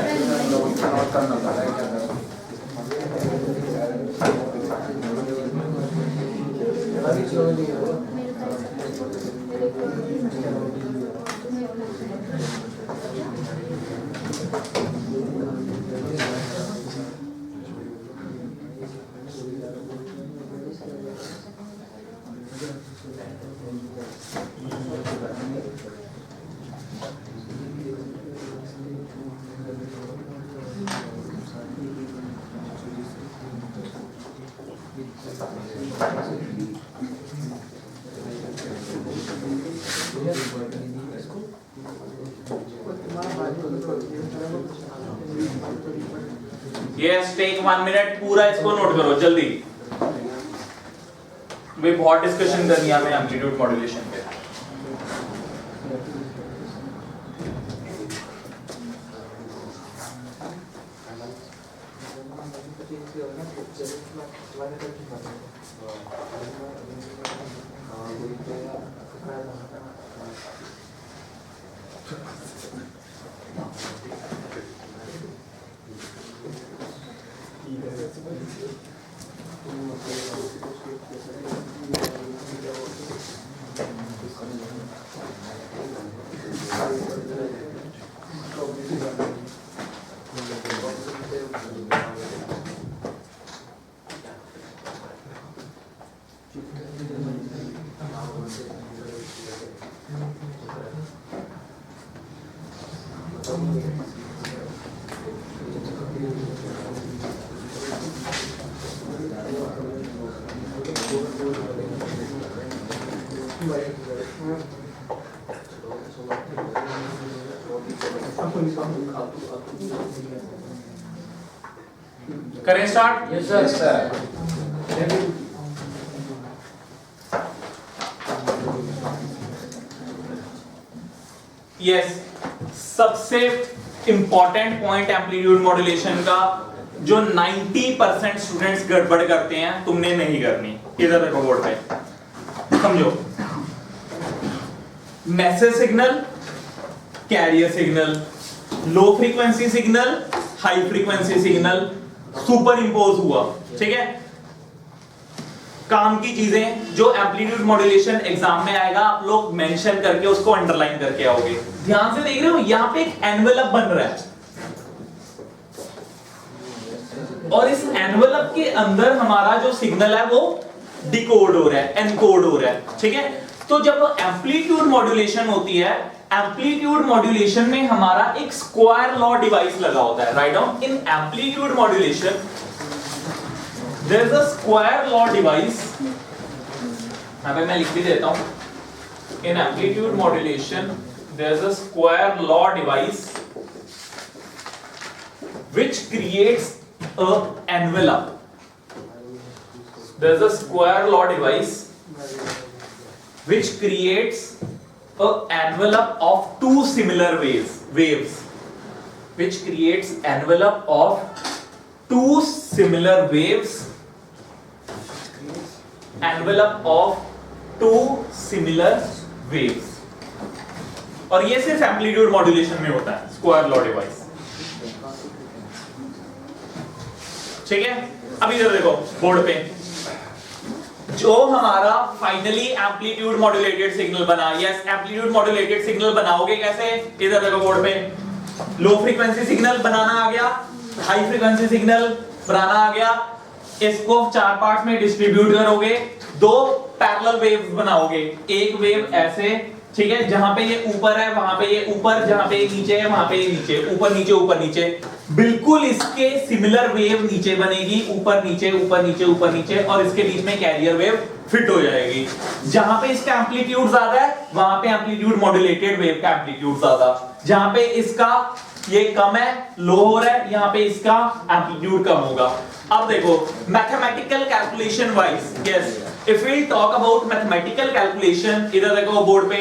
Yes, take 1 minute, पूरा इसको नोट करो जल्दी। वे बहुत डिस्कशन करनी है हमें एम्पलीट्यूड मॉड्यूलेशन पे। करें स्टार्ट? Yes sir. यस, सबसे इंपॉर्टेंट पॉइंट एम्पलीट्यूड मॉड्यूलेशन का जो 90% स्टूडेंट्स गड़बड़ करते हैं, तुमने नहीं करनी। इधर देखो बोर्ड पे, समझो। मैसेज सिग्नल, कैरियर सिग्नल, लो frequency signal, high frequency signal super impose हुआ, ठीक है। काम की चीजें जो एम्पलीट्यूड मॉड्यूलेशन एग्जाम में आएगा, आप लोग मेंशन करके उसको अंडरलाइन करके आओगे। ध्यान से देख रहे हो, यहां पे एक एनवेलप बन रहा है। और इस एनवेलप के अंदर हमारा जो सिग्नल है वो डिकोड हो रहा है, एनकोड हो रहा है, ठीक है। तो जब एम्पलीट्यूड मॉड्यूलेशन होती है, एम्पलीट्यूड मॉड्यूलेशन में हमारा एक स्क्वायर लॉ डिवाइस लगा होता है। Write down, in amplitude modulation there is a square law device, यहां पे मैं लिख भी देता हूं, in amplitude modulation there is a square law device which creates a envelope. There is a square law device which creates a envelope of two similar waves, which creates envelope of two similar waves, envelope of two similar waves. और ये सिर्फ amplitude modulation में होता है, square law device, ठीक है। अब इधर देखो बोर्ड पे, जो हमारा फाइनली एम्पलीट्यूड मॉड्यूलेटेड सिग्नल बना, यस एम्पलीट्यूड मॉड्यूलेटेड सिग्नल बनाओगे कैसे, इधर देखो बोर्ड पे, लो फ्रीक्वेंसी सिग्नल बनाना आ गया, हाई फ्रीक्वेंसी सिग्नल बनाना आ गया, इसको 4 पार्ट्स में डिस्ट्रीब्यूट करोगे, 2 पैरेलल वेव्स बनाओगे, एक वेव ऐसे, ठीक है, जहां पे ये ऊपर है वहां पे ये ऊपर, जहां पे ये नीचे है वहां पे ये नीचे, ऊपर नीचे ऊपर नीचे, बिल्कुल इसके सिमिलर वेव नीचे बनेगी, ऊपर नीचे ऊपर नीचे ऊपर नीचे, और इसके बीच में कैरियर वेव फिट हो जाएगी। जहां पे इसका एम्पलीट्यूड ज्यादा है वहां पे एम्पलीट्यूड मॉड्यूलेटेड वेव का एम्पलीट्यूड ज्यादा, जहां पे इसका ये कम है, लो हो रहा है, यहां पे इसका एम्पलीट्यूड कम होगा। अब देखो mathematical calculation wise, yes if we talk about mathematical calculation, इधर देखो बोर्ड पे,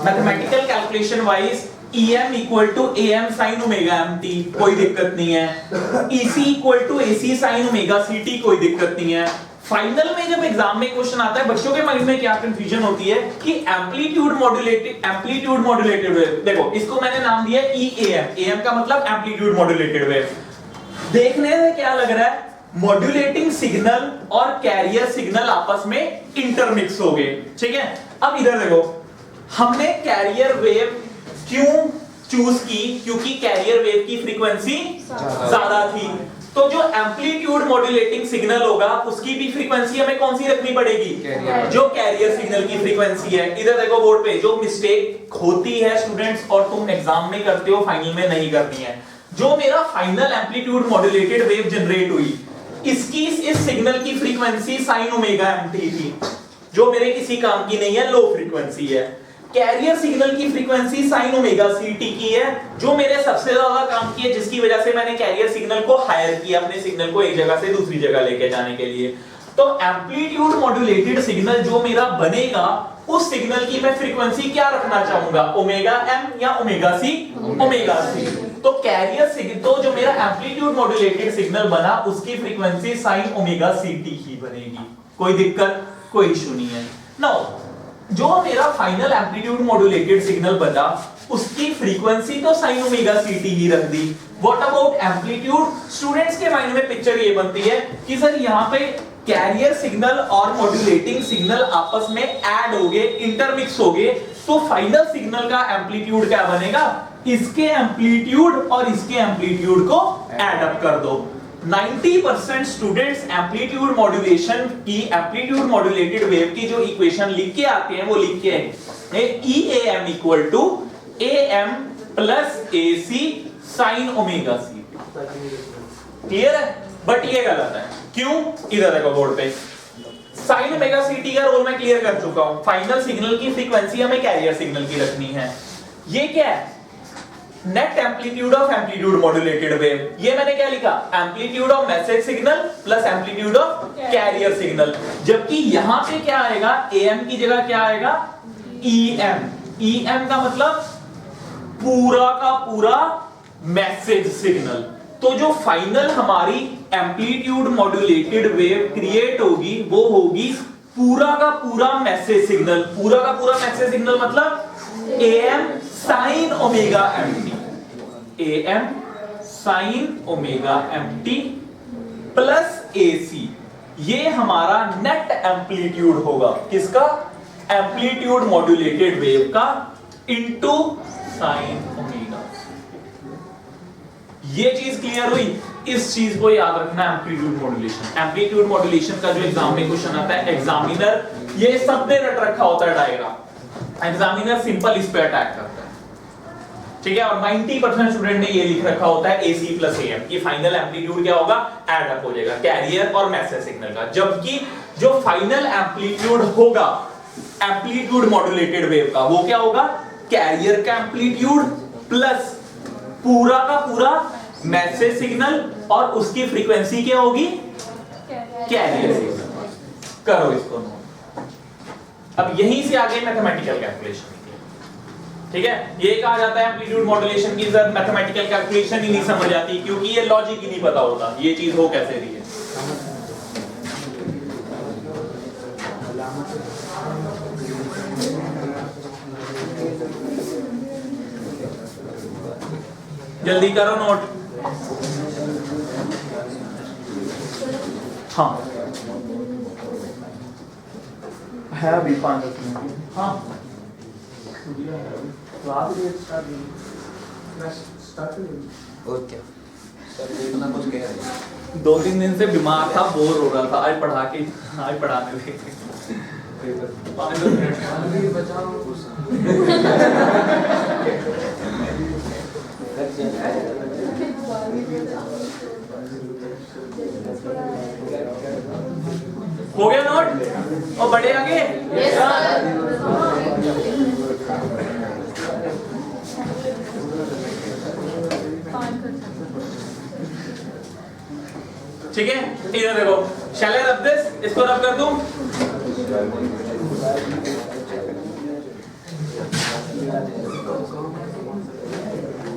mathematical calculation wise EM equal to AM sine omega MT, कोई दिक्कत नहीं है, EC equal to AC sine omega CT, कोई दिक्कत नहीं है। फाइनल में जब एग्जाम में क्वेश्चन आता है, बच्चों के माइंड में क्या कंफ्यूजन होती है कि एम्पलीट्यूड मॉड्यूलेटेड वेव, देखो इसको मैंने नाम दिया EAM, AM का मतलब एम्पलीट्यूड मॉड्यूलेटेड वेव। देखने में क्या लग रहा है, मॉड्यूलेटिंग सिग्नल और कैरियर सिग्नल आपस में इंटरमिक्स हो गए, ठीक है। अब इधर देखो, हमने कैरियर वेव क्यों चूज की, क्योंकि कैरियर वेव की फ्रीक्वेंसी ज्यादा थी, तो जो एम्पलीट्यूड मॉड्यूलेटिंग सिग्नल होगा उसकी भी फ्रीक्वेंसी हमें कौन सी रखनी पड़ेगी, जो कैरियर सिग्नल की फ्रीक्वेंसी है। इधर देखो बोर्ड पे, जो मिस्टेक होती है स्टूडेंट्स और तुम एग्जाम में करते हो, फाइनल में नहीं करनी है, जो मेरा final amplitude modulated wave generate हुई, इसकी इस सिग्नल की फ्रीक्वेंसी साइन ओमेगा MT थी, जो मेरे किसी काम की नहीं है, लो फ्रीक्वेंसी है। कैरियर सिग्नल की फ्रीक्वेंसी साइन ओमेगा CT की है, जो मेरे सबसे ज्यादा काम की है, जिसकी वजह से मैंने कैरियर सिग्नल को हायर किया, अपने सिग्नल को एक जगह से दूसरी जगह लेके जाने के लिए। तो एम्पलीट्यूड मॉड्यूलेटेड सिग्नल जो मेरा बनेगा, उस सिग्नल की मैं फ्रीक्वेंसी क्या रखना चाहूंगा, ओमेगा M या ओमेगा C, ओमेगा C। तो कैरियर सिग्नल, तो जो मेरा एम्पलीट्यूड मॉड्यूलेटेड सिग्नल बना, उसकी फ्रीक्वेंसी साइन ओमेगा CT ही बनेगी, कोई दिक्कत कोई इशू नहीं है। नाउ जो मेरा फाइनल एम्पलीट्यूड मॉड्यूलेटेड सिग्नल बचा, उसकी फ्रीक्वेंसी तो साइन ओमेगा CT ही रख दी। व्हाट अबाउट एम्पलीट्यूड, स्टूडेंट्स के माइंड में पिक्चर ये बनती है कि सर यहाँ पे कैरियर सिग्नल और मॉड्यूलेटिंग सिग्नल आपस में ऐड हो गए, इंटरमिक्स हो गए, तो फाइनल सिग्नल का एम्पलीट्यूड क्या बनेगा, इसके एम्पलीट्यूड और इसके एम्पलीट्यूड को ऐड अप कर दो। 90% स्टूडेंट्स एम्पलीट्यूड मॉड्यूलेशन की, एम्पलीट्यूड मॉड्यूलेटेड वेव की जो इक्वेशन लिख के आते हैं, वो लिख के EAM equal to AM plus AC sine omega CT। Clear है? बट ये गलत है, क्यों? इधर देखो बोर्ड पे, साइन ओमेगा CT का रोल मैं क्लियर कर चुका हूं। फाइनल सिग्नल की फ्रीक्वेंसी हमें कैरियर सिग्नल की रखनी है। ये क्या है, net amplitude of amplitude modulated wave. ये मैंने क्या लिखा, amplitude of message signal plus amplitude of carrier signal. जबकि यहां पे क्या आएगा, AM की जगह क्या आएगा, EM। EM का मतलब पूरा का पूरा मैसेज सिग्नल। तो जो फाइनल हमारी एम्पलीट्यूड मॉड्यूलेटेड वेव क्रिएट होगी, वो होगी पूरा का पूरा मैसेज सिग्नल। पूरा का पूरा मैसेज सिग्नल मतलब AM sine omega MT, AM sine omega MT plus AC, ये हमारा नेट एम्पलीट्यूड होगा, किसका, एम्पलीट्यूड मॉड्यूलेटेड वेव का, इनटू साइन ओमेगा। ये चीज क्लियर हुई। इस चीज को याद रखना, एम्पलीट्यूड मॉड्यूलेशन। एम्पलीट्यूड मॉड्यूलेशन का जो एग्जाम में क्वेश्चन आता है, एग्जामिनर ये सबने रट रखा होता है डायग्राम, एग्जामिनर सिंपल इस पे अटैक करता है, ठीक है। और 90% स्टूडेंट ने ये लिख रखा होता है AC प्लस AM, ये फाइनल एम्पलीट्यूड क्या होगा, एड अप हो जाएगा कैरियर और मैसेज सिग्नल का। जबकि जो फाइनल एम्पलीट्यूड होगा एम्पलीट्यूड मॉड्यूलेटेड वेव का, वो क्या होगा, कैरियर का एम्पलीट्यूड प्लस पूरा का पूरा मैसेज सिग्नल, और उसकी फ्रीक्वेंसी क्या होगी, कैरियर सिग्नल। करो इसको नोट। अब यहीं से आगे मैथमेटिकल कैलकुलेशन, ठीक है। ये कहा जाता है एम्पलीट्यूड मॉड्यूलेशन की जब मैथमेटिकल कैलकुलेशन ही नहीं समझ आती, क्योंकि ये लॉजिक ही नहीं पता होता ये चीज हो कैसे रही है। जल्दी करो नोट। हाँ है अभी 5-10 मिनट। हाँ और क्या इतना कुछ कह रहे हैं। 2-3 दिन से बीमार था, बोर हो रहा था, आज पढ़ाने लगे 5-10 मिनट बचाओ हो गया नोट। और बढ़े आगे। ठीक है, इधर देखो, शैल आई रब दिस, इसको रब कर दूं।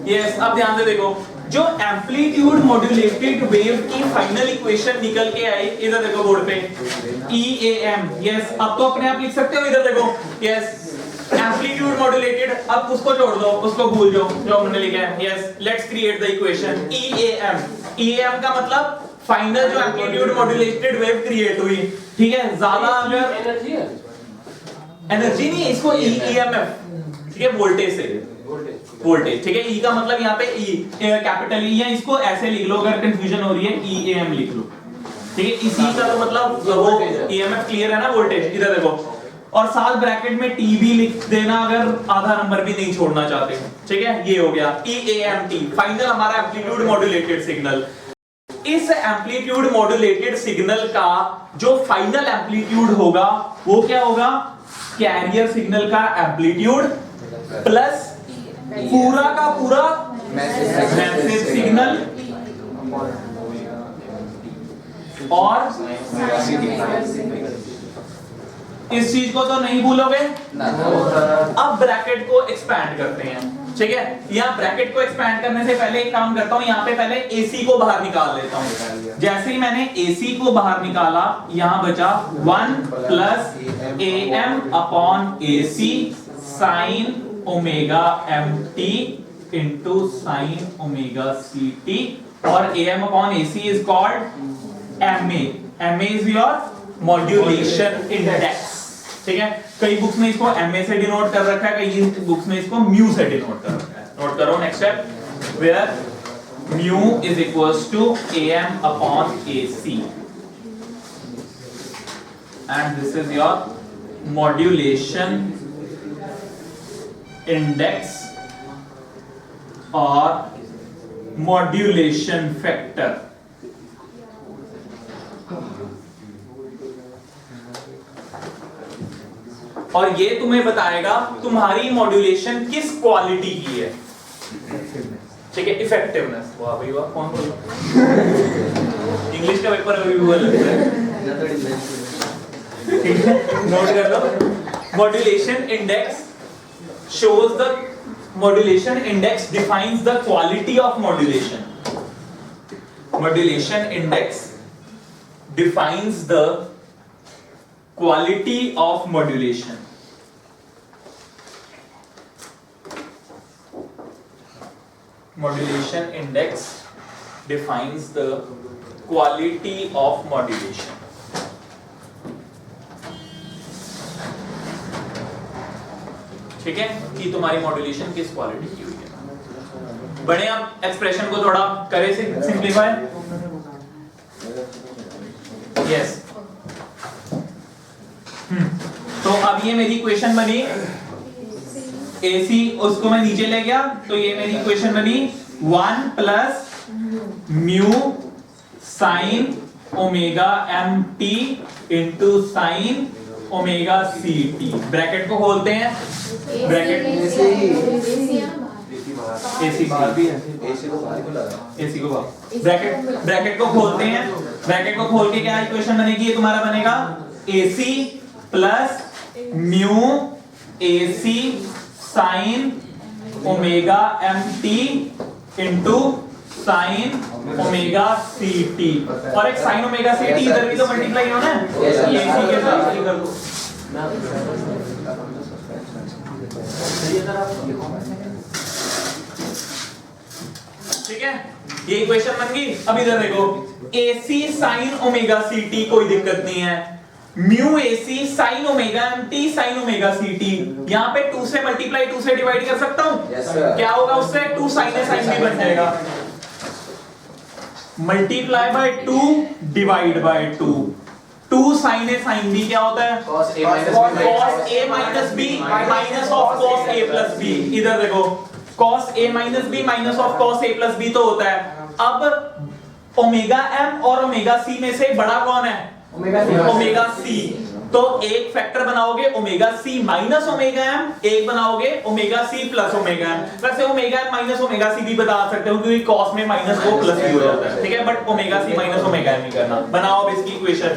यस, अब ध्यान से देखो, जो एम्पलीट्यूड मॉड्यूलेटेड वेव की फाइनल इक्वेशन निकल के आई, इधर देखो बोर्ड पे EAM। यस, अब तो अपने आप लिख सकते हो, इधर देखो। यस, एम्पलीट्यूड मॉड्यूलेटेड, अब उसको जोड़ दो, उसको भूल जाओ जो हमने लिखा है। Yes, let's create the equation EAM। EAM का मतलब फाइनल जो एम्पलीट्यूड मॉड्यूलेटेड वेव क्रिएट हुई, ठीक है। ज्यादा अगर एनर्जी नहीं, इसको EMF, ठीक है, वोल्टेज से, वोल्टेज, ठीक है। E का मतलब यहाँ पे E कैपिटल E है, इसको ऐसे लिख लो अगर कंफ्यूजन हो रही है, EAM लिख लो, ठीक है। इसी का तो मतलब वो EMF क्लियर है ना, वोल्टेज। इधर देखो, और साथ ब्रैकेट में T भी लिख देना अगर आधा नंबर भी नहीं छोड़ना चाहते, ठीक है। ये हो गया EAMT, फाइनल हमारा एम्पलीट्यूड मॉड्यूलेटेड सिग्नल। इस एम्पलीट्यूड मॉड्यूलेटेड सिग्नल का जो फाइनल एम्पलीट्यूड होगा वो क्या होगा, कैरियर सिग्नल का एम्पलीट्यूड प्लस पूरा का पूरा मैसेज सिग्नल और इस चीज को तो नहीं भूलोगे। अब ब्रैकेट को एक्सपैंड करते हैं, ठीक है। यहाँ ब्रैकेट को एक्सपैंड करने से पहले एक काम करता हूँ, यहाँ पे पहले AC को बाहर निकाल लेता हूँ। जैसे ही मैंने AC को बाहर निकाला, यहाँ बचा 1 plus AM upon AC sine omega MT into sine omega CT, और AM upon AC is called MA। MA is your modulation index, ठीक है। कई बुक्स में इसको MA से डिनोट कर रखा है, कई बुक्स में इसको म्यू से डिनोट कर रखा है। नोट करो next step, where mu is equals to AM upon AC, and this is your modulation index और मॉड्यूलेशन फैक्टर। और ये तुम्हें बताएगा तुम्हारी मॉड्यूलेशन किस क्वालिटी की है, ठीक है। इफेक्टिवनेस, वाह भाई वाह, कौन बोल रहा इंग्लिश का पेपर अभी हुआ लगता है, ठीक है। नोट कर लो, modulation index shows the modulation index defines the quality of modulation. Modulation index defines the quality of modulation. Modulation index defines the quality of modulation. ठीक है, कि तुम्हारी मॉड्यूलेशन किस क्वालिटी की हुई है। बड़े आप एक्सप्रेशन को थोड़ा करें सिंप्लीफाई। यस। तो अब ये मेरी इक्वेशन बनी AC, उसको मैं नीचे ले गया तो ये मेरी इक्वेशन बनी 1 plus mu sign omega mt into sine omega ct। Bracket को खोलते हैं, ब्रैकेट AC बाहर भी है, AC को बाहर क्यों लगा? AC को बाहर, ब्रैकेट को खोलते हैं, ब्रैकेट को खोल के क्या इक्वेशन बनेगी, ये तुम्हारा बनेगा AC plus mu AC sine omega mt into sine omega ct। और एक साइन ओमेगा ct इधर भी तो मल्टीप्लाई होना है, ये AC के साथ कर दो। ठीक है, ये इक्वेशन बन गई। अब इधर देखो, AC साइन ओमेगा ct कोई दिक्कत नहीं है, mu AC sine omega mt sine omega ct, यहाँ पे 2 से मल्टीप्लाई 2 से डिवाइड कर सकता हूँ। Yes, sir. क्या होगा उससे, 2 साइन ए साइन b बन जाएगा, multiply by 2 divide by 2, 2 sine A sine b क्या होता है, cos A minus B minus of cos A plus b। इधर देखो, cos A minus b minus of cos A plus b तो होता है। अब ओमेगा m और ओमेगा c में से बड़ा कौन है, ओमेगा c। तो एक फैक्टर बनाओगे omega c minus omega m, एक बनाओगे omega c plus omega m। वैसे omega m minus omega c भी बता सकते हो क्योंकि cos में माइनस को प्लस भी हो जाता है, ठीक है, but omega c minus omega m ही करना। बनाओ अब इसकी इक्वेशन,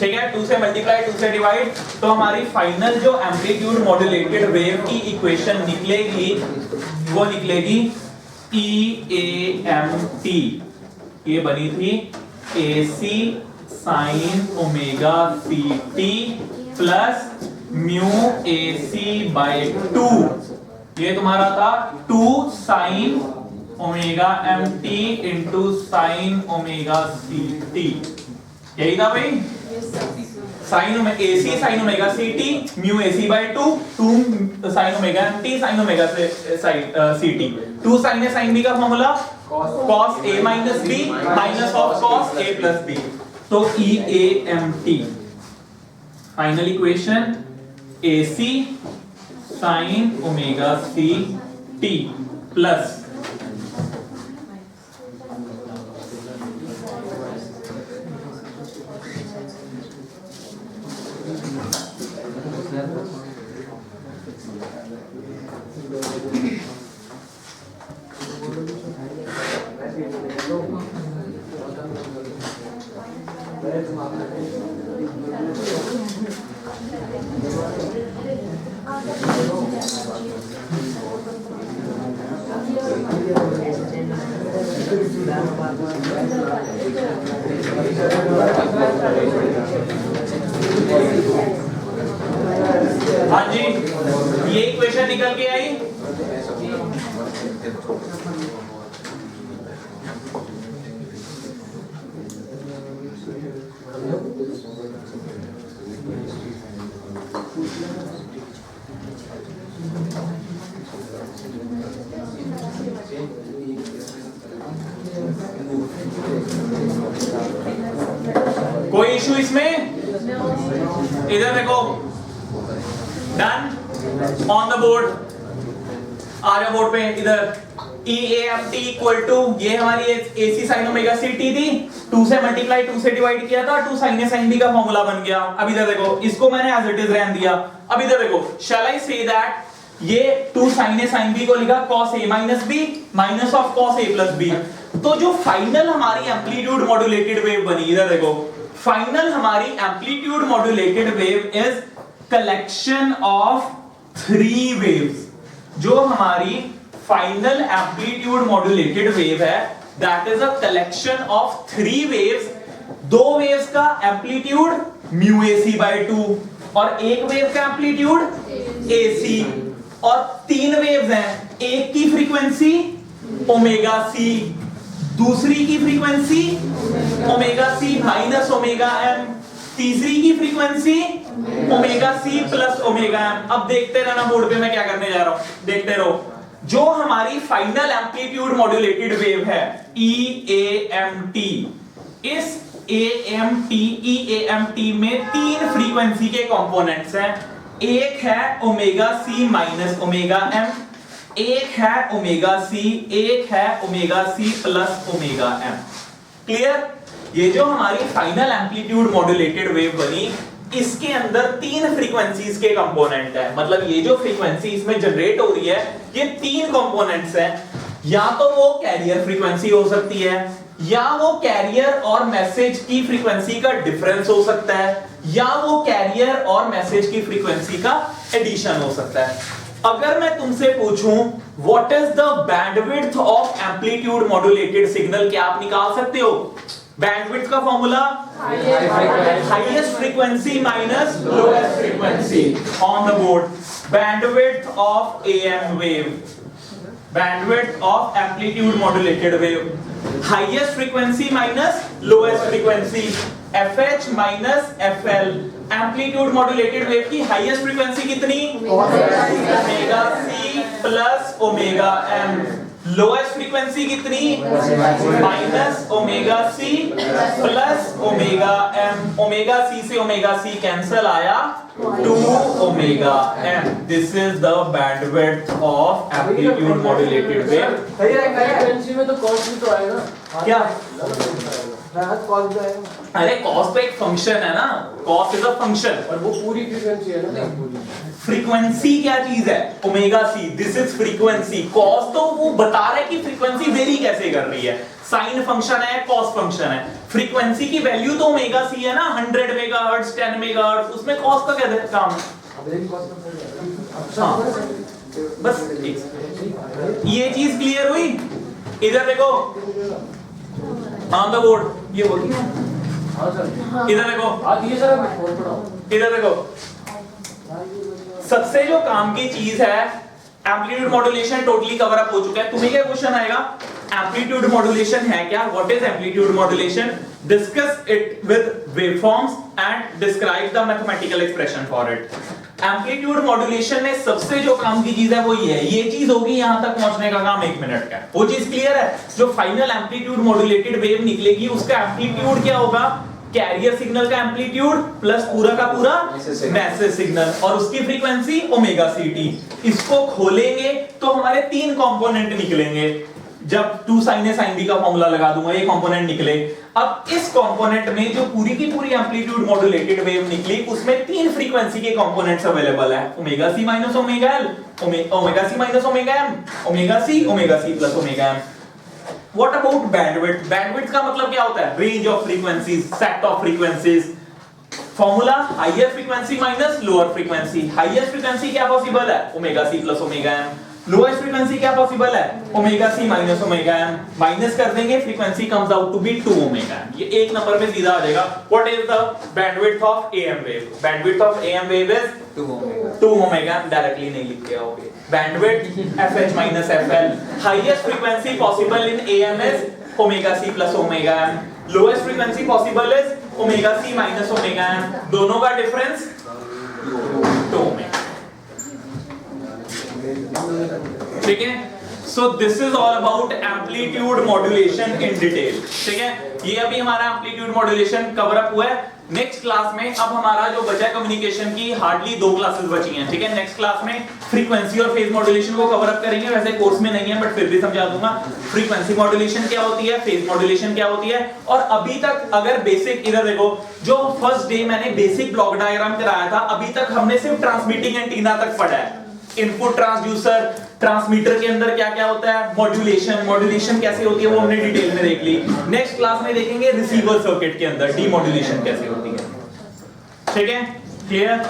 ठीक है, 2 से मल्टीप्लाई 2 से डिवाइड, तो हमारी फाइनल जो एम्पलीट्यूड मॉड्यूलेटेड वेव की इक्वेशन निकलेगी वो निकलेगी EAMT। ये बनी थी AC sine omega CT plus mu AC by 2। ये तुम्हारा था 2 sine omega MT into sine omega CT, यही था भाई। Sine omega AC sine omega CT mu AC by 2, 2 sine omega MT sine omega CT, 2 sine A sine B का formula cos A minus B minus of cos A plus B, तो EAMT। Final equation AC sine omega CT plus हाँ जी, ये equation निकल के आई। कोई issue इसमें, इधर देखो, डन ऑन द बोर्ड, आ जाओ बोर्ड पे। इधर EAMT इक्वल टू, ये हमारी AC साइन ओमेगा CT थी, 2 से मल्टीप्लाई 2 से डिवाइड किया था, 2 साइन A साइन B का फॉर्मूला बन गया। अब इधर देखो, इसको मैंने एज इट इज रहने दिया। अब इधर देखो, शैल आई से दैट ये 2 साइन A साइन B को लिखा cos A minus B minus of cos A plus B। तो जो फाइनल हमारी एम्पलीट्यूड मॉड्यूलेटेड वेव बनी, इधर देखो, फाइनल हमारी amplitude modulated wave is collection of 3 waves. जो हमारी फाइनल एम्पलीट्यूड मॉड्यूलेटेड वेव है, that is a collection of 3 waves. 2 waves का एम्पलीट्यूड म्यू AC बाय 2 और एक वेव का एम्पलीट्यूड AC, और 3 वेव्स हैं, एक की फ्रीक्वेंसी ओमेगा C, दूसरी की frequency omega C minus omega M, तीसरी की frequency omega C plus omega M। अब देखते रहना बोर्ड पे मैं क्या करने जा रहा हूं, देखते रहो। जो हमारी फाइनल एम्पलीट्यूड मॉड्यूलेटेड वेव है EAMT, इस EAMT में तीन फ्रीक्वेंसी के कंपोनेंट्स हैं। एक है ओमेगा सी माइनस ओमेगा एम, एक है ओमेगा सी, एक है ओमेगा सी प्लस ओमेगा एम। क्लियर? ये जो हमारी फाइनल एम्पलीट्यूड मॉड्यूलेटेड वेव बनी, इसके अंदर तीन फ्रीक्वेंसीज के कंपोनेंट है। मतलब ये जो फ्रीक्वेंसी इसमें जनरेट हो रही है, ये तीन कंपोनेंट्स हैं। या तो वो कैरियर फ्रीक्वेंसी हो सकती है, या वो कैरियर और मैसेज की फ्रीक्वेंसी का डिफरेंस हो सकता है, या वो कैरियर और मैसेज की फ्रीक्वेंसी का एडिशन हो सकता है। अगर मैं तुमसे पूछूं what is the bandwidth of amplitude modulated signal, क्या आप निकाल सकते हो? बैंडविड्थ का formula highest frequency minus lowest frequency on the board. Bandwidth of AM wave, bandwidth of amplitude modulated wave, highest frequency minus lowest frequency, FH minus FL। Amplitude modulated wave की highest frequency कितनी? Omega सी plus omega M. Lowest frequency कितनी? Minus omega सी plus omega m. Omega c से omega C cancel आया, 2 omega m. This is the bandwidth of amplitude modulated wave. Frequency में तो cos भी तो आएगा। क्या? कॉस तो आएगा। अरे कॉस तो एक फंक्शन है ना, कॉस इज अ फंक्शन। और वो पूरी फ्रीक्वेंसी है ना, पूरी। फ्रीक्वेंसी क्या चीज है? Omega c, this is frequency. Cos तो वो बता रहा है कि फ्रीक्वेंसी वेरी कैसे कर रही है। साइन फंक्शन है, कॉस फंक्शन है। फ्रीक्वेंसी की वैल्यू तो ओमेगा सी है ना, 100 मेगाहर्ट्ज, 10 मेगाहर्ट्ज, उसमें कॉस का क्या काम है? हाँ, बस ये चीज क्लियर हुई? इधर देखो ऑन द बोर्ड, ये वर्किंग है। हां सर, इधर देखो, आज ये सर मैं फोन पढ़ाऊं। इधर देखो, सबसे जो काम की चीज है, amplitude modulation totally cover up हो चुका है। तुम्हें क्या क्वेश्चन आएगा? एम्पलीट्यूड मॉड्यूलेशन है क्या? What is amplitude modulation? Discuss it with waveforms and describe the mathematical expression for it. Amplitude modulation में सबसे जो काम की चीज है वो ये है। ये चीज होगी, यहां तक पहुंचने का काम 1 मिनट का है। वो चीज क्लियर है? जो फाइनल एम्पलीट्यूड मॉड्यूलेटेड वेव निकलेगी, उसका एम्पलीट्यूड क्या होगा? कैरियर सिग्नल का एम्पलीट्यूड प्लस पूरा का पूरा मैसेज सिग्नल, और उसकी फ्रीक्वेंसी ओमेगा सी टी। इसको खोलेंगे तो हमारे तीन कंपोनेंट निकलेंगे। जब 2 sin A sin B का फॉर्मूला लगा दूंगा, ये कंपोनेंट निकले। अब इस कंपोनेंट में जो पूरी की पूरी एम्पलीट्यूड मॉड्यूलेटेड वेव निकली, उसमें तीन फ्रीक्वेंसी के कंपोनेंट्स अवेलेबल है। Omega C minus omega l, omega C minus omega m, omega C plus omega m. What about bandwidth? Bandwidth का मतलब क्या होता है? Range of frequencies, set of frequencies. Formula higher frequency minus lower frequency. Highest frequency क्या possible है? Omega सी plus omega M. Lowest frequency क्या possible है? Omega सी minus omega M. Minus कर देंगे, frequency comes out to be 2 omega M. ये एक number में सीधा आ जाएगा। What is the bandwidth of AM wave? Bandwidth of AM wave is 2 omega M. Directly नहीं लिख के आओगे। Bandwidth FH minus FL। Highest frequency possible in AM is omega C plus omega M. Lowest frequency possible is omega C minus omega M. दोनों का difference 2 omega. ठीक है? So this is all about amplitude modulation in detail. ठीक है? ये अभी हमारा amplitude modulation cover up हुआ है। नेक्स्ट क्लास में अब हमारा जो बचा है कम्युनिकेशन की, हार्डली 2 क्लासेस बची हैं। ठीक है? नेक्स्ट क्लास में फ्रीक्वेंसी और फेज मॉड्यूलेशन को कवर अप करेंगे। वैसे कोर्स में नहीं है बट फिर भी समझा दूंगा। फ्रीक्वेंसी मॉड्यूलेशन क्या होती है, फेज मॉड्यूलेशन क्या होती है। और अभी तक अगर बेसिक, इधर देखो, जो फर्स्ट डे मैंने बेसिक ब्लॉक डायग्राम कराया था, अभी तक हमने सिर्फ ट्रांसमिटिंग एंटीना तक पढ़ा है। इनपुट ट्रांसड्यूसर, ट्रांसमीटर के अंदर क्या क्या होता है, मॉड्यूलेशन कैसे होती है वो हमने डिटेल में देख ली। नेक्स्ट क्लास में देखेंगे रिसीवर सर्किट के अंदर डीमॉड्यूलेशन कैसे होती है। ठीक है? क्लियर?